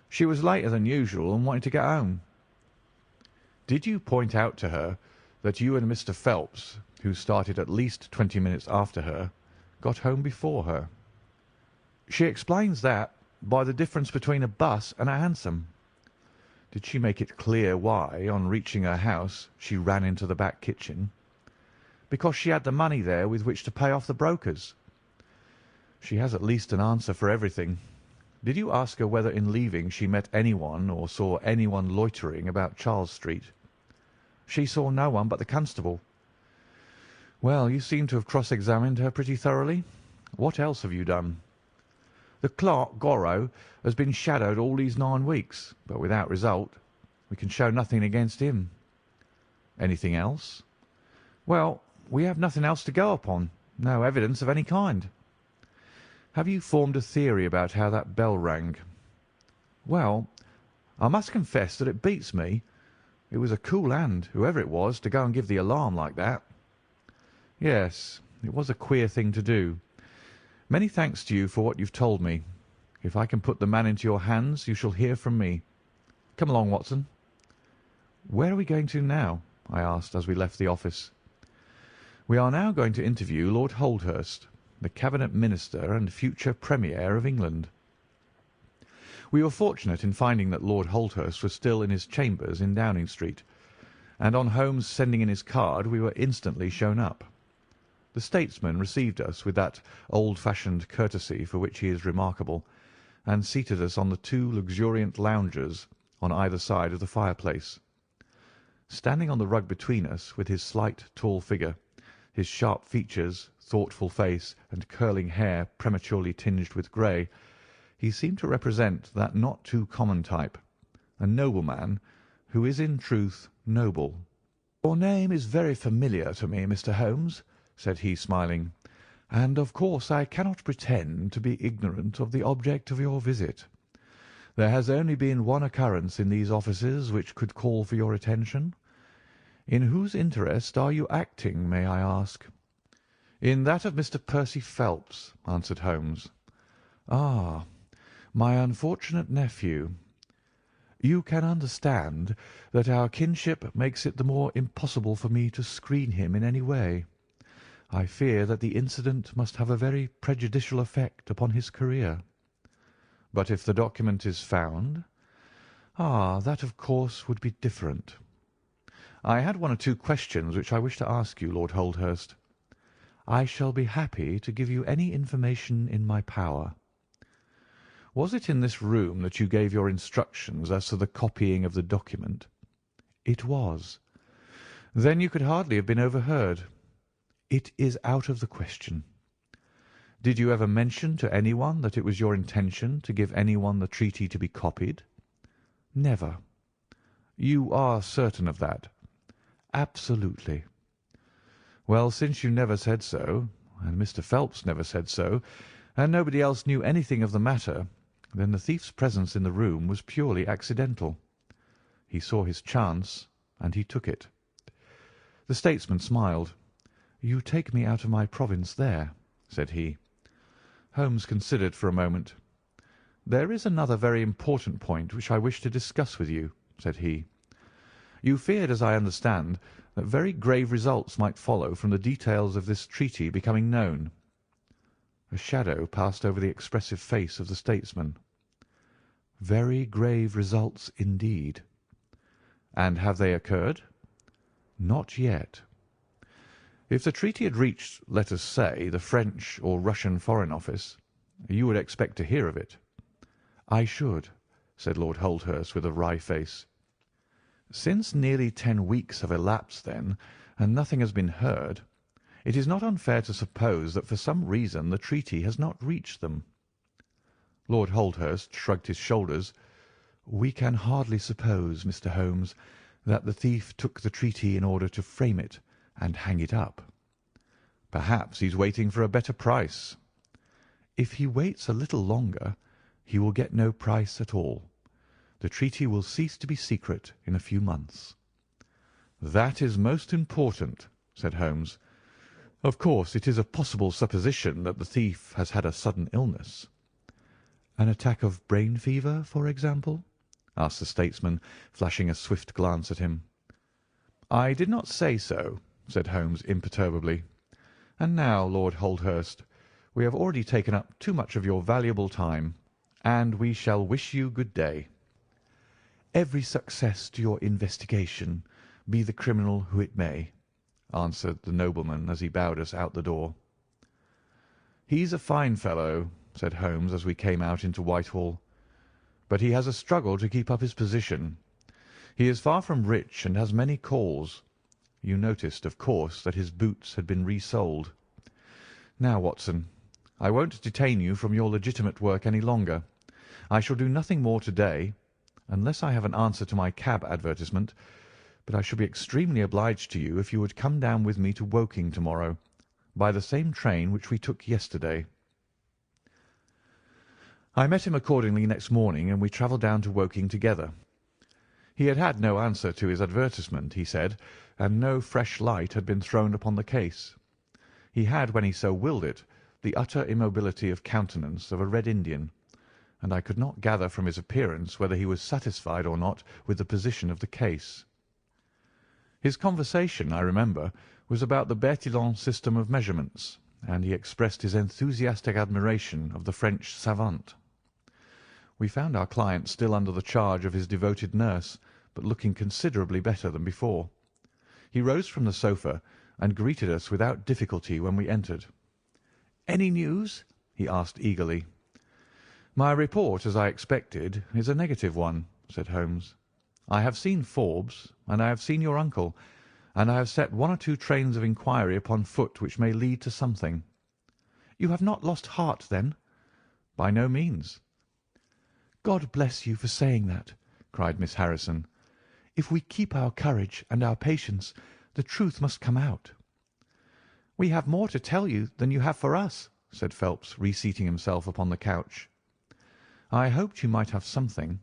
"She was later than usual and wanted to get home." "Did you point out to her that you and Mr. Phelps, who started at least 20 minutes after her, got home before her?" "She explains that by the difference between a bus and a hansom." "Did she make it clear why, on reaching her house, she ran into the back kitchen?" "Because she had the money there with which to pay off the brokers." "She has at least an answer for everything. Did you ask her whether in leaving she met anyone or saw anyone loitering about Charles Street?" "She saw no one but the constable." "Well, you seem to have cross-examined her pretty thoroughly. What else have you done?" "The clerk, Gorrow, has been shadowed all these 9 weeks, but without result. We can show nothing against him." "Anything else?" "Well, we have nothing else to go upon. No evidence of any kind." "Have you formed a theory about how that bell rang?" "Well, I must confess that it beats me. It was a cool hand, whoever it was, to go and give the alarm like that." "Yes, it was a queer thing to do. Many thanks to you for what you've told me. If I can put the man into your hands, you shall hear from me. Come along, Watson." "Where are we going to now?" I asked as we left the office. "We are now going to interview Lord Holdhurst, the Cabinet Minister and future Premier of England." We were fortunate in finding that Lord Holdhurst was still in his chambers in Downing Street, and on Holmes sending in his card we were instantly shown up. The statesman received us with that old-fashioned courtesy for which he is remarkable, and seated us on the 2 luxuriant loungers on either side of the fireplace. Standing on the rug between us, with his slight, tall figure, his sharp features, thoughtful face, and curling hair prematurely tinged with grey, he seemed to represent that not too common type, a nobleman who is in truth noble. "Your name is very familiar to me, Mr. Holmes," said he, smiling, "and of course I cannot pretend to be ignorant of the object of your visit. There has only been one occurrence in these offices which could call for your attention. In whose interest are you acting, may I ask?" "In that of Mr. Percy Phelps," answered Holmes. "Ah, my unfortunate nephew. You can understand that our kinship makes it the more impossible for me to screen him in any way. I fear that the incident must have a very prejudicial effect upon his career." "But if the document is found?" "Ah, that of course would be different. I had 1 or 2 questions which I wish to ask you, Lord Holdhurst." "I shall be happy to give you any information in my power." "Was it in this room that you gave your instructions as to the copying of the document?" "It was." "Then you could hardly have been overheard." "It is out of the question." Did you ever mention to anyone that it was your intention to give anyone the treaty to be copied?" "Never." "You are certain of that?" "Absolutely." "Well, since you never said so, and Mr. Phelps never said so, and nobody else knew anything of the matter, then the thief's presence in the room was purely accidental. He saw his chance, and he took it." The statesman smiled. "You take me out of my province there," said he. Holmes considered for a moment. "There is another very important point which I wish to discuss with you," said he. "You feared, as I understand, that very grave results might follow from the details of this treaty becoming known." A shadow passed over the expressive face of the statesman. "Very grave results indeed." "And have they occurred?" "Not yet." "If the treaty had reached, let us say, the French or Russian Foreign Office, you would expect to hear of it." "I should," said Lord Holdhurst with a wry face. "Since nearly 10 weeks have elapsed, then, and nothing has been heard, it is not unfair to suppose that for some reason the treaty has not reached them." Lord Holdhurst shrugged his shoulders. "We can hardly suppose, Mr. Holmes, that the thief took the treaty in order to frame it and hang it up." "Perhaps he's waiting for a better price." "If he waits a little longer, he will get no price at all. The treaty will cease to be secret in a few months." "That is most important," said Holmes. "Of course, it is a possible supposition that the thief has had a sudden illness." "An attack of brain fever, for example?" asked the statesman, flashing a swift glance at him. "I did not say so," said Holmes imperturbably. "And now, Lord Holdhurst, we have already taken up too much of your valuable time, and we shall wish you good day." "Every success to your investigation, be the criminal who it may," answered the nobleman as he bowed us out the door. "He's a fine fellow," said Holmes as we came out into Whitehall, "but he has a struggle to keep up his position. He is far from rich and has many calls. You noticed, of course, that his boots had been resoled. Now, Watson, I won't detain you from your legitimate work any longer. I shall do nothing more to-day, unless I have an answer to my cab advertisement, but I shall be extremely obliged to you if you would come down with me to Woking to-morrow, by the same train which we took yesterday." I met him accordingly next morning, and we travelled down to Woking together. He had had no answer to his advertisement, he said, and no fresh light had been thrown upon the case. He had, when he so willed it, the utter immobility of countenance of a Red Indian, and I could not gather from his appearance whether he was satisfied or not with the position of the case. His conversation, I remember, was about the Bertillon system of measurements, and he expressed his enthusiastic admiration of the French savant. We found our client still under the charge of his devoted nurse, but looking considerably better than before. He rose from the sofa and greeted us without difficulty when we entered. "Any news?" he asked eagerly. "My report, as I expected, is a negative one," said Holmes. "I have seen Forbes, and I have seen your uncle, and I have set 1 or 2 trains of inquiry upon foot which may lead to something." "You have not lost heart, then?" "By no means." "God bless you for saying that," cried Miss Harrison. "If we keep our courage and our patience, the truth must come out." "We have more to tell you than you have for us," said Phelps, reseating himself upon the couch. "I hoped you might have something."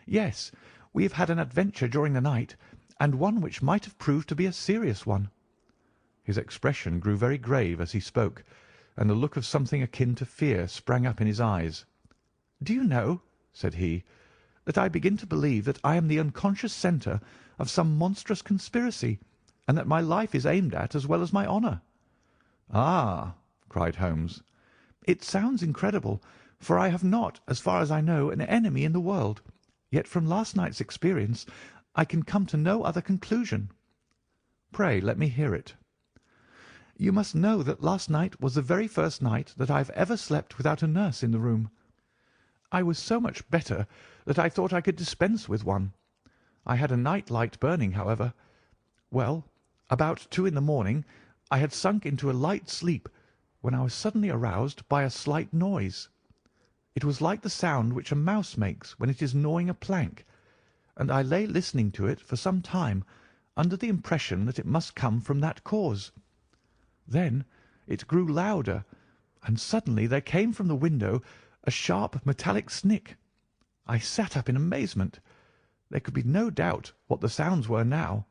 "Yes, we have had an adventure during the night, and one which might have proved to be a serious one." His expression grew very grave as he spoke, and a look of something akin to fear sprang up in his eyes. "Do you know," said he, "that I begin to believe that I am the unconscious centre of some monstrous conspiracy, and that my life is aimed at as well as my honour." "Ah!" cried Holmes. "It sounds incredible, for I have not, as far as I know, an enemy in the world, yet from last night's experience I can come to no other conclusion." "Pray let me hear it." "You must know that last night was the very first night that I have ever slept without a nurse in the room. I was so much better that I thought I could dispense with one. I had a night light burning, however. Well, about 2 in the morning I had sunk into a light sleep, when I was suddenly aroused by a slight noise. It was like the sound which a mouse makes when it is gnawing a plank, and I lay listening to it for some time, under the impression that it must come from that cause. Then it grew louder, and suddenly there came from the window a sharp metallic snick. I sat up in amazement. There could be no doubt what the sounds were now.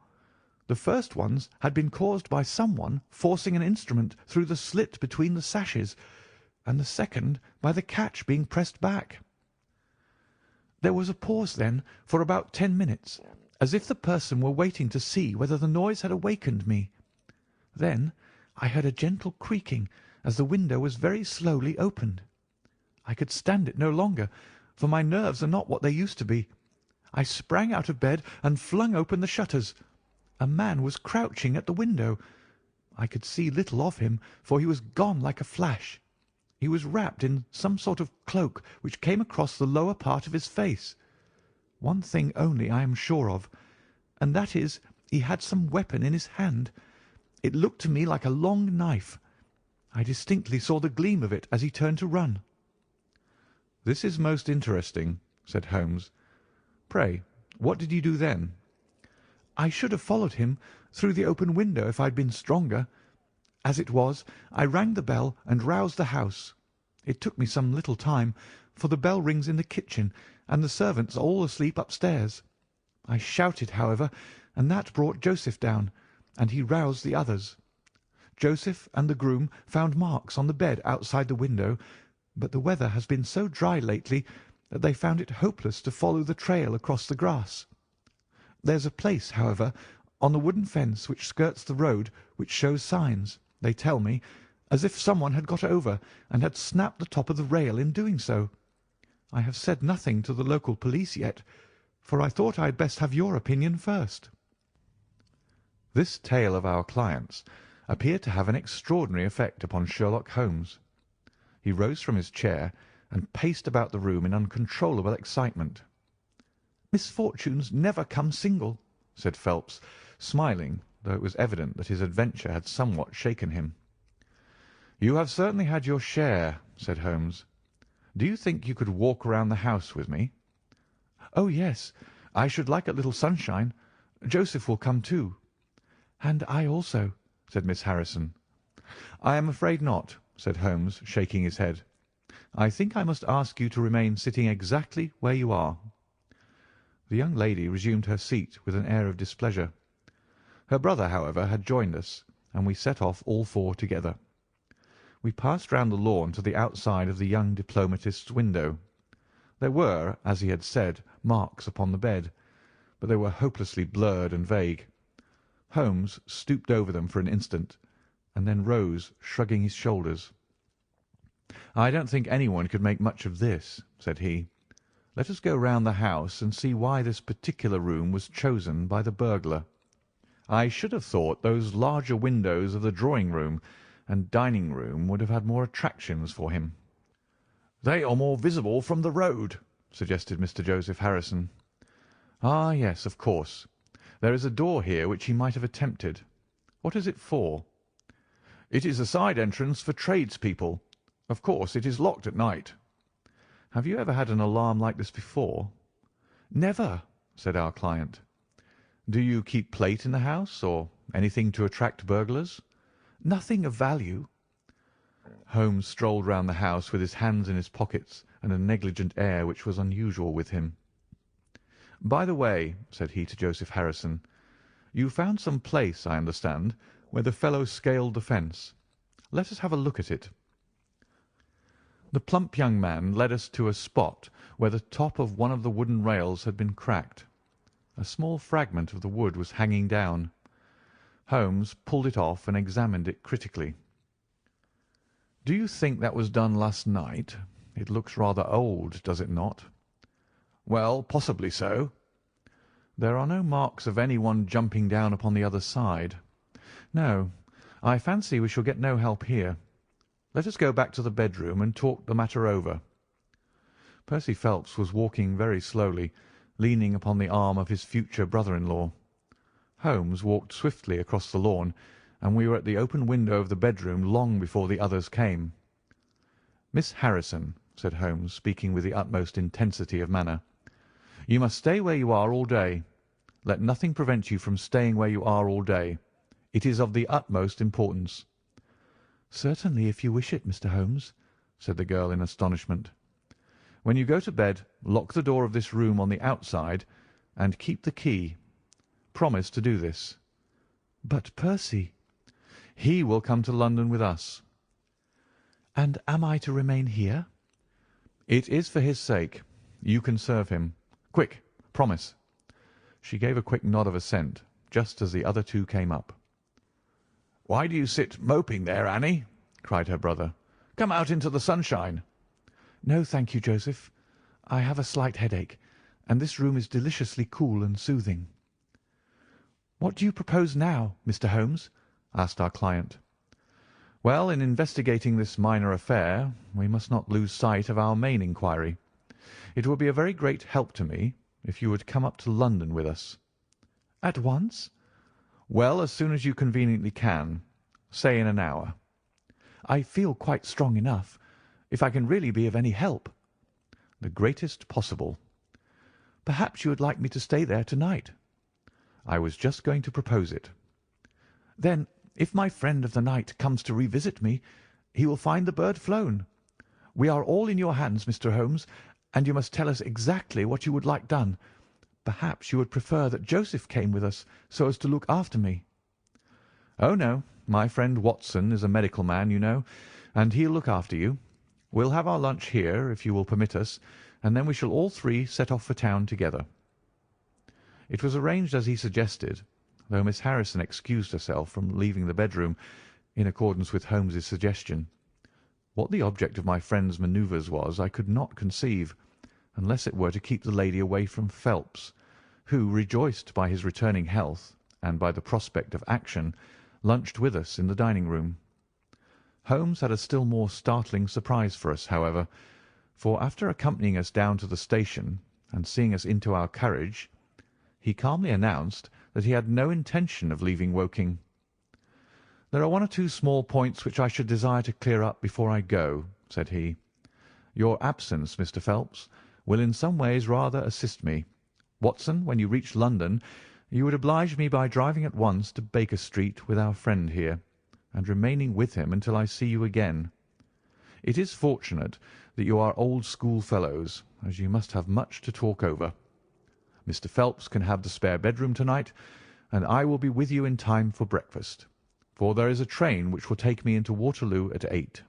The first ones had been caused by someone forcing an instrument through the slit between the sashes, and the second by the catch being pressed back. There was a pause then for about 10 minutes, as if the person were waiting to see whether the noise had awakened me. Then I heard a gentle creaking as the window was very slowly opened. I could stand it no longer, for my nerves are not what they used to be. I sprang out of bed and flung open the shutters. A man was crouching at the window. I could see little of him, for he was gone like a flash. He was wrapped in some sort of cloak which came across the lower part of his face. One thing only I am sure of, and that is he had some weapon in his hand. It looked to me like a long knife. I distinctly saw the gleam of it as he turned to run. "This is most interesting," said Holmes. "Pray, what did you do then?" I should have followed him through the open window if I had been stronger. As it was, I rang the bell and roused the house. It took me some little time, for the bell rings in the kitchen, and the servants are all asleep upstairs. I shouted, however, and that brought Joseph down, and he roused the others. Joseph and the groom found marks on the bed outside the window, but the weather has been so dry lately that they found it hopeless to follow the trail across the grass. There's a place, however, on the wooden fence which skirts the road which shows signs, they tell me, as if someone had got over and had snapped the top of the rail in doing so. I have said nothing to the local police yet, for I thought I had best have your opinion first." This tale of our client's appeared to have an extraordinary effect upon Sherlock Holmes. He rose from his chair and paced about the room in uncontrollable excitement. "Misfortunes never come single," said Phelps, smiling, though it was evident that his adventure had somewhat shaken him. "You have certainly had your share," said Holmes. "Do you think you could walk round the house with me?" "Oh, yes. I should like a little sunshine. Joseph will come too." "And I also," said Miss Harrison. "I am afraid not," said Holmes, shaking his head. "I think I must ask you to remain sitting exactly where you are." The young lady resumed her seat with an air of displeasure. Her brother, however, had joined us, and we set off all four together. We passed round the lawn to the outside of the young diplomatist's window. There were, as he had said, marks upon the bed, but they were hopelessly blurred and vague. Holmes stooped over them for an instant, and then rose, shrugging his shoulders. "I don't think anyone could make much of this," said he. "Let us go round the house and see why this particular room was chosen by the burglar. I should have thought those larger windows of the drawing-room and dining-room would have had more attractions for him." "They are more visible from the road," suggested Mr. Joseph Harrison. "Ah, yes, of course. There is a door here which he might have attempted. What is it for?" "It is a side entrance for tradespeople. Of course, it is locked at night." "Have you ever had an alarm like this before?" "Never," said our client. "Do you keep plate in the house, or anything to attract burglars?" "Nothing of value." Holmes strolled round the house with his hands in his pockets and a negligent air which was unusual with him. "By the way," said he to Joseph Harrison, "you found some place, I understand, where the fellow scaled the fence. Let us have a look at it." The plump young man led us to a spot where the top of one of the wooden rails had been cracked. A small fragment of the wood was hanging down. Holmes pulled it off and examined it critically. "Do you think that was done last night? It looks rather old, does it not?" "Well, possibly so." "There are no marks of anyone jumping down upon the other side." "No, I fancy we shall get no help here. Let us go back to the bedroom and talk the matter over." Percy Phelps was walking very slowly, leaning upon the arm of his future brother-in-law. Holmes walked swiftly across the lawn, and we were at the open window of the bedroom long before the others came. "Miss Harrison," said Holmes, speaking with the utmost intensity of manner, "you must stay where you are all day. Let nothing prevent you from staying where you are all day. It is of the utmost importance." "Certainly, if you wish it, Mr. Holmes," said the girl in astonishment. "When you go to bed, lock the door of this room on the outside and keep the key. Promise to do this." "But Percy?" "He will come to London with us." "And am I to remain here?" "It is for his sake. You can serve him. Quick, promise." She gave a quick nod of assent, just as the other two came up. "Why do you sit moping there, Annie?" cried her brother. "Come out into the sunshine." "No, thank you, Joseph. I have a slight headache, and this room is deliciously cool and soothing." "What do you propose now, Mr. Holmes?" asked our client. "Well, in investigating this minor affair, we must not lose sight of our main inquiry. It would be a very great help to me if you would come up to London with us." "At once?" "Well, as soon as you conveniently can. Say in an hour." "I feel quite strong enough. If I can really be of any help." "The greatest possible." "Perhaps you would like me to stay there to-night?" "I was just going to propose it." "Then, if my friend of the night comes to revisit me, he will find the bird flown. We are all in your hands, Mr. Holmes, and you must tell us exactly what you would like done. Perhaps you would prefer that Joseph came with us so as to look after me." "Oh, no. My friend Watson is a medical man, you know, and he'll look after you. We'll have our lunch here, if you will permit us, and then we shall all three set off for town together." It was arranged as he suggested, though Miss Harrison excused herself from leaving the bedroom in accordance with Holmes's suggestion. What the object of my friend's manoeuvres was I could not conceive, unless it were to keep the lady away from Phelps, who, rejoiced by his returning health and by the prospect of action, lunched with us in the dining-room. Holmes had a still more startling surprise for us, however, for after accompanying us down to the station and seeing us into our carriage, he calmly announced that he had no intention of leaving Woking. "There are one or two small points which I should desire to clear up before I go," said he. "Your absence, Mr. Phelps, will in some ways rather assist me. Watson, when you reach London, you would oblige me by driving at once to Baker Street with our friend here, and remaining with him until I see you again. It is fortunate that you are old schoolfellows, as you must have much to talk over. Mr. Phelps can have the spare bedroom to-night, and I will be with you in time for breakfast, for there is a train which will take me into Waterloo at 8.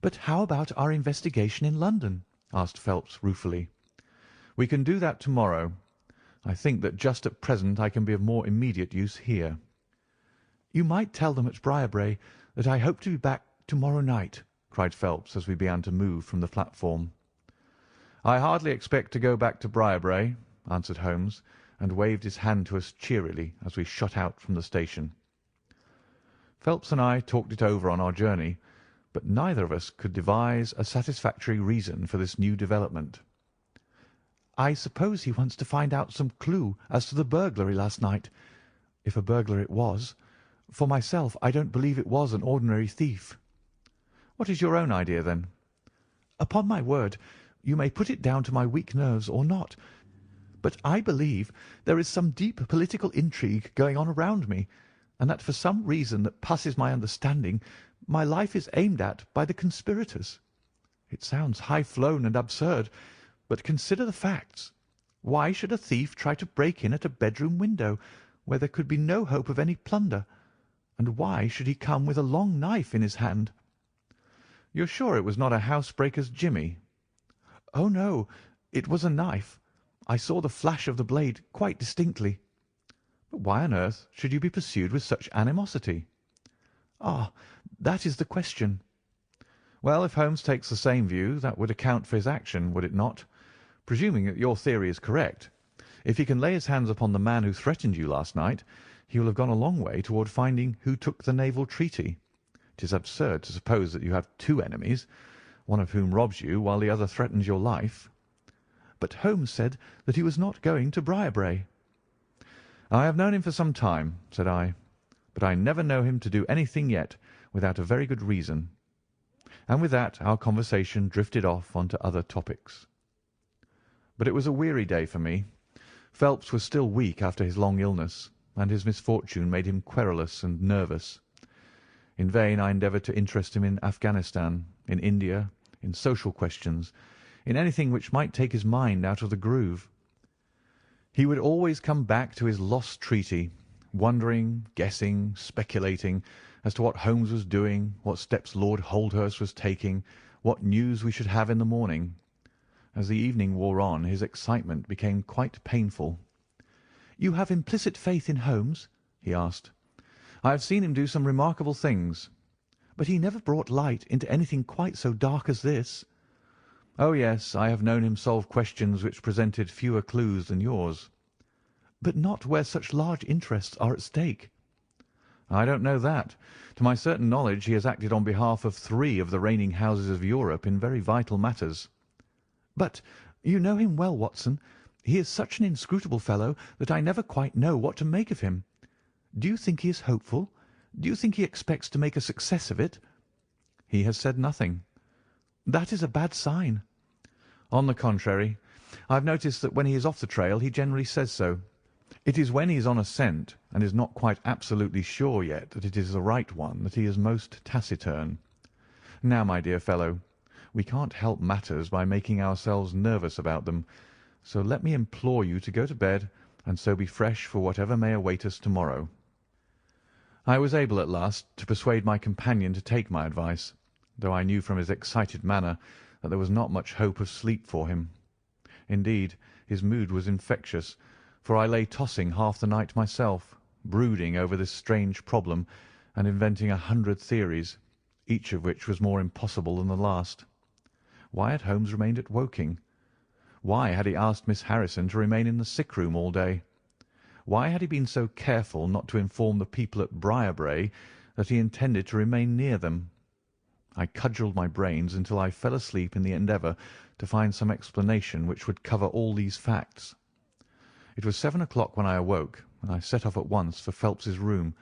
"But how about our investigation in London?" asked Phelps ruefully. "We can do that to-morrow. I think that just at present I can be of more immediate use here." "You might tell them at Briarbrae that I hope to be back to-morrow night," cried Phelps as we began to move from the platform. "I hardly expect to go back to Briarbrae," answered Holmes, and waved his hand to us cheerily as we shot out from the station. Phelps and I talked it over on our journey, but neither of us could devise a satisfactory reason for this new development. "I suppose he wants to find out some clue as to the burglary last night, if a burglar it was. For myself, I don't believe it was an ordinary thief." "What is your own idea, then?" "Upon my word, you may put it down to my weak nerves or not, but I believe there is some deep political intrigue going on around me, and that for some reason that passes my understanding, my life is aimed at by the conspirators. It sounds high-flown and absurd, but consider the facts. Why should a thief try to break in at a bedroom window where there could be no hope of any plunder? And why should he come with a long knife in his hand?" "You're sure it was not a housebreaker's jimmy?" "Oh, no, it was a knife. I saw the flash of the blade quite distinctly." "But why on earth should you be pursued with such animosity?" "Ah, that is the question." "Well, if Holmes takes the same view, that would account for his action, would it not? Presuming that your theory is correct, if he can lay his hands upon the man who threatened you last night, he will have gone a long way toward finding who took the Naval Treaty. It is absurd to suppose that you have two enemies, one of whom robs you while the other threatens your life." "But Holmes said that he was not going to Briarbrae." "I have known him for some time," said I. but I never know him to do anything yet without a very good reason." And with that our conversation drifted off on to other topics. But it was a weary day for me. Phelps was still weak after his long illness, and his misfortune made him querulous and nervous. In vain I endeavoured to interest him in Afghanistan, in India, in social questions, in anything which might take his mind out of the groove. He would always come back to his lost treaty, wondering, guessing, speculating as to what Holmes was doing, what steps Lord Holdhurst was taking, what news we should have in the morning. As the evening wore on, his excitement became quite painful. "You have implicit faith in Holmes?" he asked. "I have seen him do some remarkable things." "But he never brought light into anything quite so dark as this." "Oh, yes, I have known him solve questions which presented fewer clues than yours." "But not where such large interests are at stake." "I don't know that. To my certain knowledge he has acted on behalf of 3 of the reigning houses of Europe in very vital matters." "But you know him well, Watson. He is such an inscrutable fellow that I never quite know what to make of him. Do you think he is hopeful? Do you think he expects to make a success of it?" "He has said nothing." "That is a bad sign." "On the contrary, I have noticed that when he is off the trail he generally says so. It is when he is on a scent and is not quite absolutely sure yet that it is the right one that he is most taciturn. Now, my dear fellow, we can't help matters by making ourselves nervous about them, so let me implore you to go to bed and so be fresh for whatever may await us tomorrow." I was able at last to persuade my companion to take my advice, though I knew from his excited manner that there was not much hope of sleep for him. Indeed, his mood was infectious, for I lay tossing half the night myself, brooding over this strange problem and inventing 100 theories, each of which was more impossible than the last. Why had Holmes remained at Woking? Why had he asked Miss Harrison to remain in the sick-room all day? Why had he been so careful not to inform the people at Briarbrae that he intended to remain near them? I cudgelled my brains until I fell asleep in the endeavour to find some explanation which would cover all these facts. It was 7 o'clock when I awoke, and I set off at once for Phelps's room,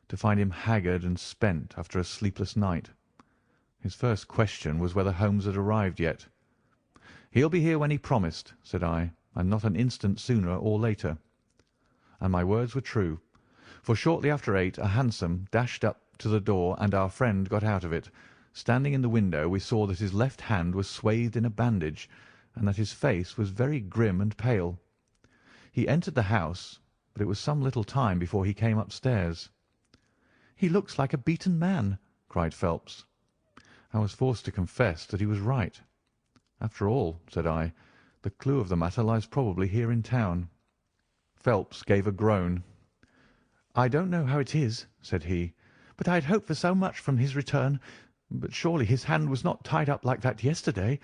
to find him haggard and spent after a sleepless night. His first question was whether Holmes had arrived yet. "He'll be here when he promised," said I, "and not an instant sooner or later." And my words were true, for shortly after 8 a hansom dashed up to the door and our friend got out of it. Standing in the window we saw that his left hand was swathed in a bandage and that his face was very grim and pale. He entered the house, but it was some little time before he came upstairs. "He looks like a beaten man," cried Phelps. I was forced to confess that he was right. "After all," said I, "the clue of the matter lies probably here in town." Phelps gave a groan. "I don't know how it is," said he, "but I had hoped for so much from his return. But surely his hand was not tied up like that yesterday.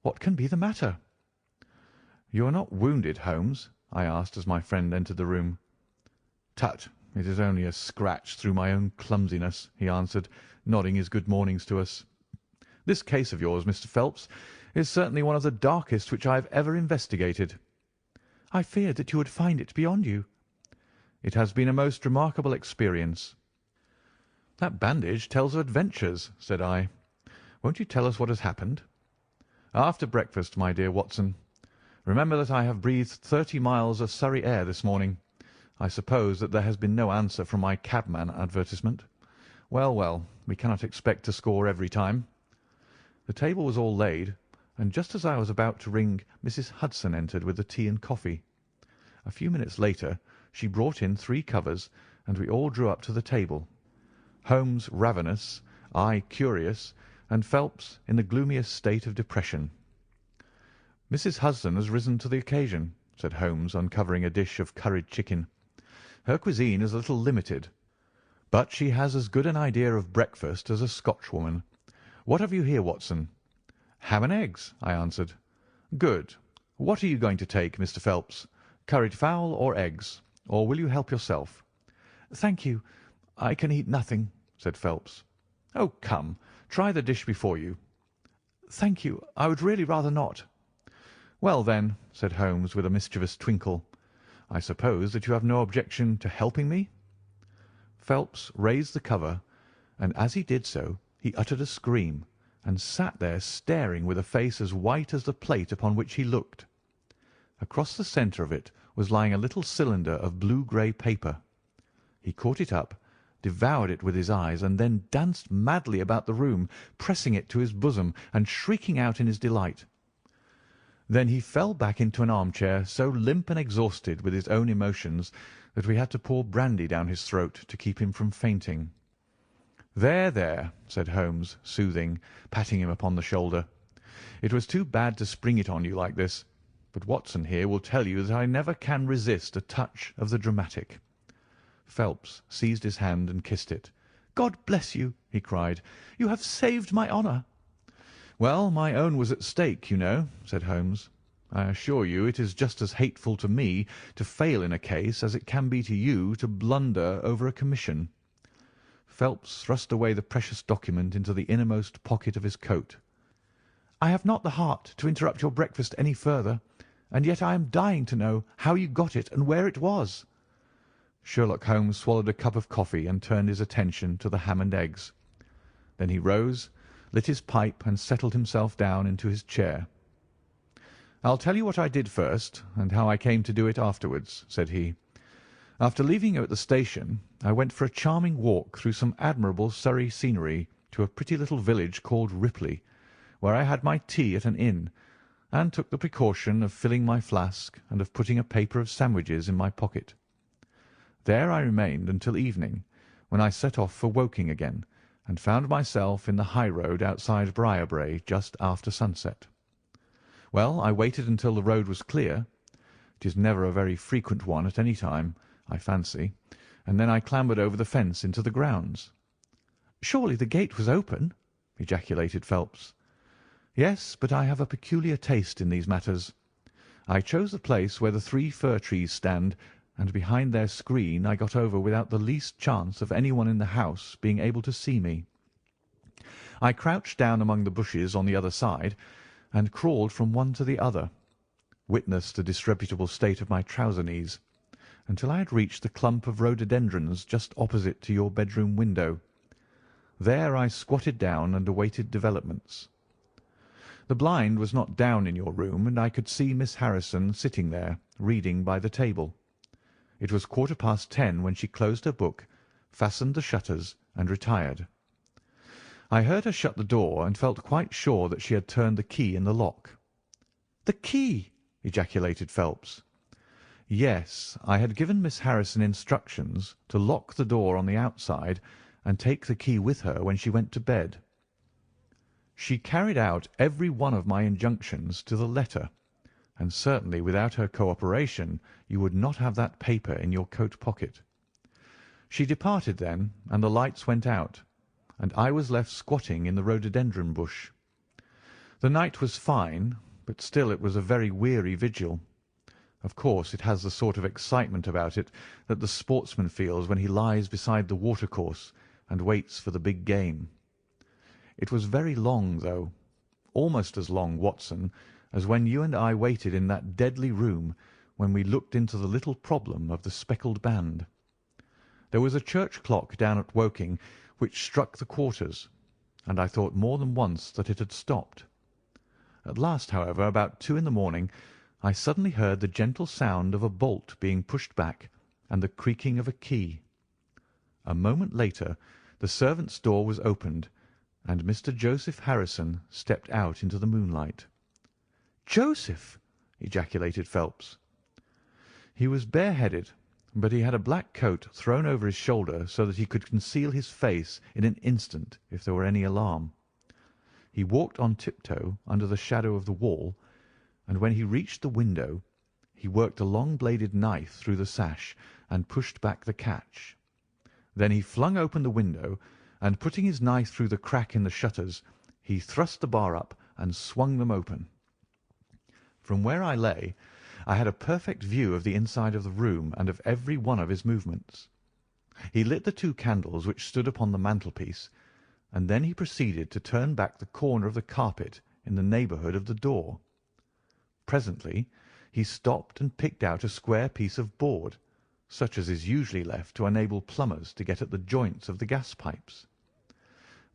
What can be the matter?" "You are not wounded, Holmes?" I asked as my friend entered the room. "Tut, it is only a scratch through my own clumsiness," he answered, nodding his good mornings to us. "This case of yours, Mr. Phelps, is certainly one of the darkest which I have ever investigated." "I feared that you would find it beyond you." "It has been a most remarkable experience." "That bandage tells of adventures," said I. "Won't you tell us what has happened?" "After breakfast, my dear Watson. Remember that I have breathed 30 miles of Surrey air this morning. I suppose that there has been no answer from my cabman advertisement. Well, well, we cannot expect to score every time." The table was all laid, and just as I was about to ring, Mrs. Hudson entered with the tea and coffee. A few minutes later she brought in 3 covers, and we all drew up to the table. Holmes ravenous, I curious, and Phelps in the gloomiest state of depression. "Mrs. Hudson has risen to the occasion," said Holmes, uncovering a dish of curried chicken. "Her cuisine is a little limited, but she has as good an idea of breakfast as a Scotchwoman. What have you here, Watson?" "Ham and eggs," I answered. "Good. What are you going to take, Mr. Phelps? Curried fowl or eggs? Or will you help yourself?" "Thank you. I can eat nothing," said Phelps. "Oh, come, try the dish before you." "Thank you. I would really rather not." "Well, then," said Holmes with a mischievous twinkle, "I suppose that you have no objection to helping me?" Phelps raised the cover, and as he did so he uttered a scream, and sat there staring with a face as white as the plate upon which he looked. Across the centre of it was lying a little cylinder of blue-grey paper. He caught it up, devoured it with his eyes, and then danced madly about the room, pressing it to his bosom and shrieking out in his delight. Then he fell back into an armchair, so limp and exhausted with his own emotions that we had to pour brandy down his throat to keep him from fainting. "There, there," said Holmes, soothing, patting him upon the shoulder. "It was too bad to spring it on you like this, but Watson here will tell you that I never can resist a touch of the dramatic." Phelps seized his hand and kissed it. "God bless you!" he cried. "You have saved my honour." "Well, my own was at stake, you know," said Holmes. "I assure you it is just as hateful to me to fail in a case as it can be to you to blunder over a commission." Phelps thrust away the precious document into the innermost pocket of his coat. "I have not the heart to interrupt your breakfast any further, and yet I am dying to know how you got it and where it was." Sherlock Holmes swallowed a cup of coffee and turned his attention to the ham and eggs. Then he rose, lit his pipe, and settled himself down into his chair. "I'll tell you what I did first, and how I came to do it afterwards," said he. "After leaving you at the station, I went for a charming walk through some admirable Surrey scenery to a pretty little village called Ripley, where I had my tea at an inn, and took the precaution of filling my flask and of putting a paper of sandwiches in my pocket. There I remained until evening, when I set off for Woking again, and found myself in the high road outside Briarbrae just after sunset. Well, I waited until the road was clear. It is never a very frequent one at any time, I fancy, and then I clambered over the fence into the grounds." "Surely the gate was open?" ejaculated Phelps. "Yes, but I have a peculiar taste in these matters. I chose the place where the 3 fir trees stand, and behind their screen I got over without the least chance of anyone in the house being able to see me. I crouched down among the bushes on the other side, and crawled from one to the other, witness the disreputable state of my trouser knees, until I had reached the clump of rhododendrons just opposite to your bedroom window. There I squatted down and awaited developments. The blind was not down in your room, and I could see Miss Harrison sitting there, reading by the table. It was 10:15 when she closed her book, fastened the shutters, and retired. I heard her shut the door, and felt quite sure that she had turned the key in the lock." "The key!" ejaculated Phelps. "Yes, I had given Miss Harrison instructions to lock the door on the outside and take the key with her when she went to bed. She carried out every one of my injunctions to the letter, and certainly without her cooperation you would not have that paper in your coat pocket. She departed then, and the lights went out, and I was left squatting in the rhododendron bush. The night was fine, but still it was a very weary vigil. Of course, it has the sort of excitement about it that the sportsman feels when he lies beside the watercourse and waits for the big game. It was very long, though, almost as long, Watson, as when you and I waited in that deadly room when we looked into the little problem of the speckled band. There was a church clock down at Woking which struck the quarters, and I thought more than once that it had stopped. At last, however, about 2 in the morning, I suddenly heard the gentle sound of a bolt being pushed back and the creaking of a key. A moment later the servants' door was opened, and Mr. Joseph Harrison stepped out into the moonlight. "Joseph!" ejaculated Phelps. He was bareheaded, but he had a black coat thrown over his shoulder so that he could conceal his face in an instant if there were any alarm. He walked on tiptoe under the shadow of the wall, and when he reached the window he worked a long-bladed knife through the sash and pushed back the catch. Then he flung open the window, and putting his knife through the crack in the shutters, he thrust the bar up and swung them open. From where I lay, I had a perfect view of the inside of the room and of every one of his movements. He lit the 2 candles which stood upon the mantelpiece, and then he proceeded to turn back the corner of the carpet in the neighbourhood of the door. Presently he stopped and picked out a square piece of board, such as is usually left to enable plumbers to get at the joints of the gas pipes.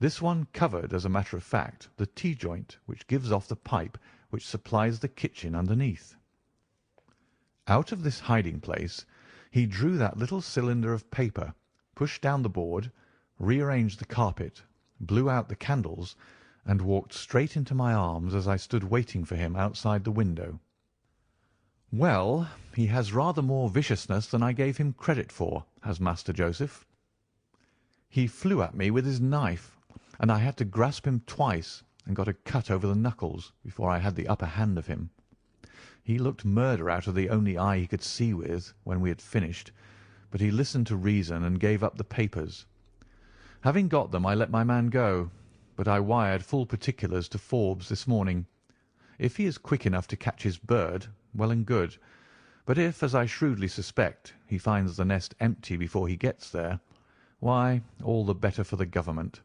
This one covered, as a matter of fact, the T-joint which gives off the pipe which supplies the kitchen underneath. Out of this hiding-place he drew that little cylinder of paper, pushed down the board, rearranged the carpet, blew out the candles, and walked straight into my arms as I stood waiting for him outside the window. Well, he has rather more viciousness than I gave him credit for, has Master Joseph. He flew at me with his knife, and I had to grasp him twice and got a cut over the knuckles before I had the upper hand of him. He looked murder out of the only eye he could see with when we had finished, but he listened to reason and gave up the papers. Having got them, I let my man go, but I wired full particulars to Forbes this morning. If he is quick enough to catch his bird, well and good, but if, as I shrewdly suspect, he finds the nest empty before he gets there, why, all the better for the government.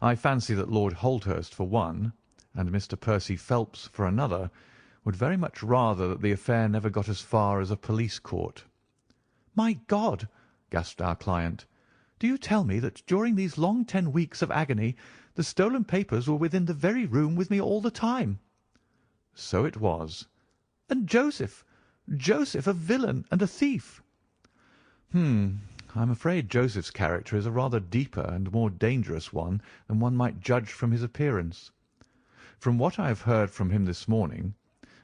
I fancy that Lord Holdhurst, for one, and Mr. Percy Phelps, for another, would very much rather that the affair never got as far as a police court. "My God!" gasped our client. "Do you tell me that during these long 10 weeks of agony the stolen papers were within the very room with me all the time?" "So it was." "And Joseph a villain and a thief?" I'm afraid Joseph's character is a rather deeper and more dangerous one than one might judge from his appearance. From what I have heard from him this morning,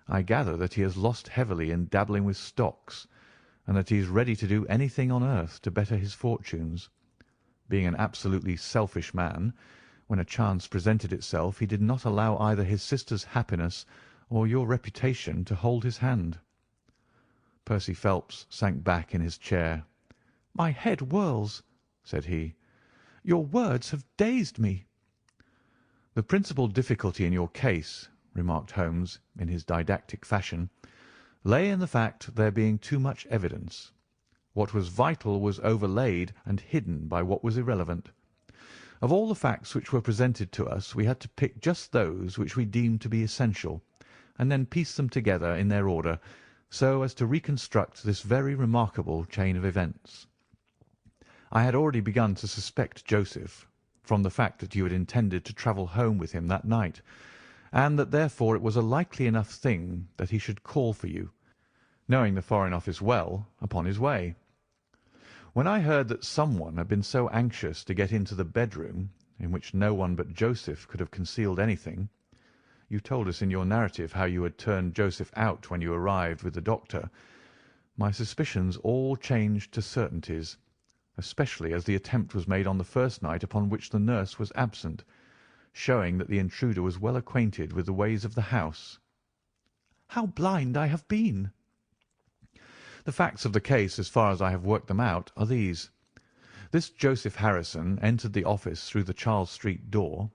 I gather that he has lost heavily in dabbling with stocks, and that he is ready to do anything on earth to better his fortunes. Being an absolutely selfish man, when a chance presented itself he did not allow either his sister's happiness or your reputation to hold his hand. Percy Phelps sank back in his chair. "My head whirls," said he. "Your words have dazed me." "The principal difficulty in your case," remarked Holmes in his didactic fashion, "lay in the fact there being too much evidence. What was vital was overlaid and hidden by what was irrelevant. Of all the facts which were presented to us we had to pick just those which we deemed to be essential, and then piece them together in their order so as to reconstruct this very remarkable chain of events. I had already begun to suspect Joseph, from the fact that you had intended to travel home with him that night, and that therefore it was a likely enough thing that he should call for you, knowing the Foreign Office well, upon his way. When I heard that someone had been so anxious to get into the bedroom, in which no one but Joseph could have concealed anything, you told us in your narrative how you had turned Joseph out when you arrived with the doctor, my suspicions all changed to certainties, especially as the attempt was made on the first night upon which the nurse was absent, showing that the intruder was well acquainted with the ways of the house. How blind I have been! The facts of the case, as far as I have worked them out, are these. This Joseph Harrison entered the office through the Charles Street door,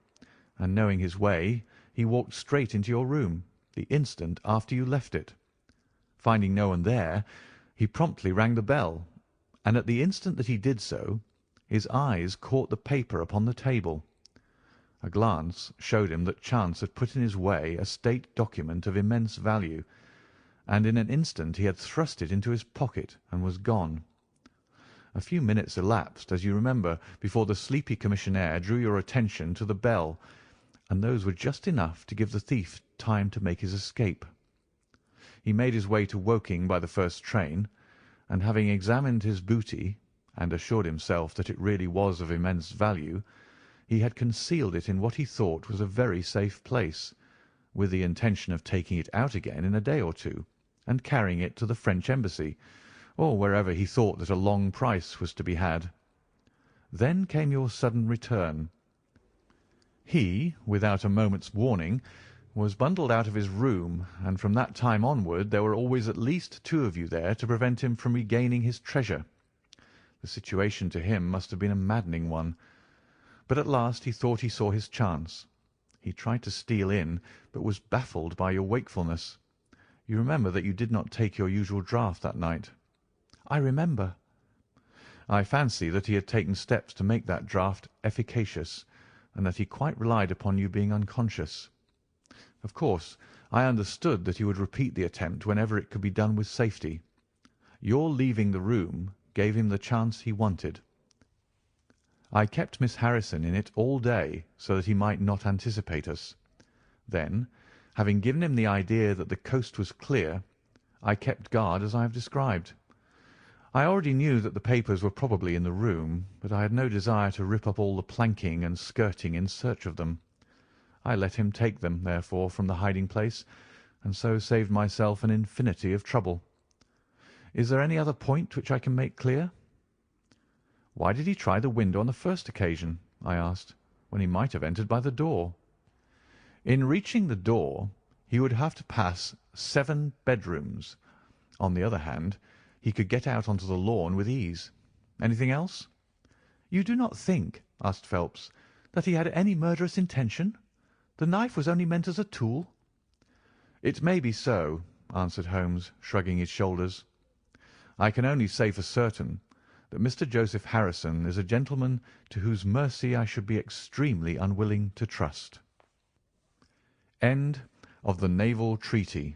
and knowing his way, he walked straight into your room the instant after you left it. Finding no one there, he promptly rang the bell, and at the instant that he did so, his eyes caught the paper upon the table. A glance showed him that chance had put in his way a state document of immense value, and in an instant he had thrust it into his pocket and was gone. A few minutes elapsed, as you remember, before the sleepy commissionaire drew your attention to the bell, and those were just enough to give the thief time to make his escape. He made his way to Woking by the first train, and having examined his booty, and assured himself that it really was of immense value, he had concealed it in what he thought was a very safe place, with the intention of taking it out again in a day or two, and carrying it to the French embassy, or wherever he thought that a long price was to be had. Then came your sudden return. He, without a moment's warning, was bundled out of his room, and from that time onward there were always at least two of you there to prevent him from regaining his treasure. The situation to him must have been a maddening one, but at last he thought he saw his chance. He tried to steal in, but was baffled by your wakefulness. You remember that you did not take your usual draught that night. I remember. I fancy that he had taken steps to make that draught efficacious, and that he quite relied upon you being unconscious. Of course, I understood that he would repeat the attempt whenever it could be done with safety. Your leaving the room gave him the chance he wanted. I kept Miss Harrison in it all day so that he might not anticipate us. Then, having given him the idea that the coast was clear, I kept guard as I have described. I already knew that the papers were probably in the room, but I had no desire to rip up all the planking and skirting in search of them. I let him take them, therefore, from the hiding-place, and so saved myself an infinity of trouble. Is there any other point which I can make clear?" "Why did he try the window on the first occasion?" I asked, "when he might have entered by the door?" "In reaching the door he would have to pass 7 bedrooms. On the other hand, he could get out onto the lawn with ease. Anything else?" "You do not think," asked Phelps, "that he had any murderous intention? The knife was only meant as a tool." "It may be so," answered Holmes, shrugging his shoulders. "I can only say for certain that Mr. Joseph Harrison is a gentleman to whose mercy I should be extremely unwilling to trust." End of the Naval Treaty.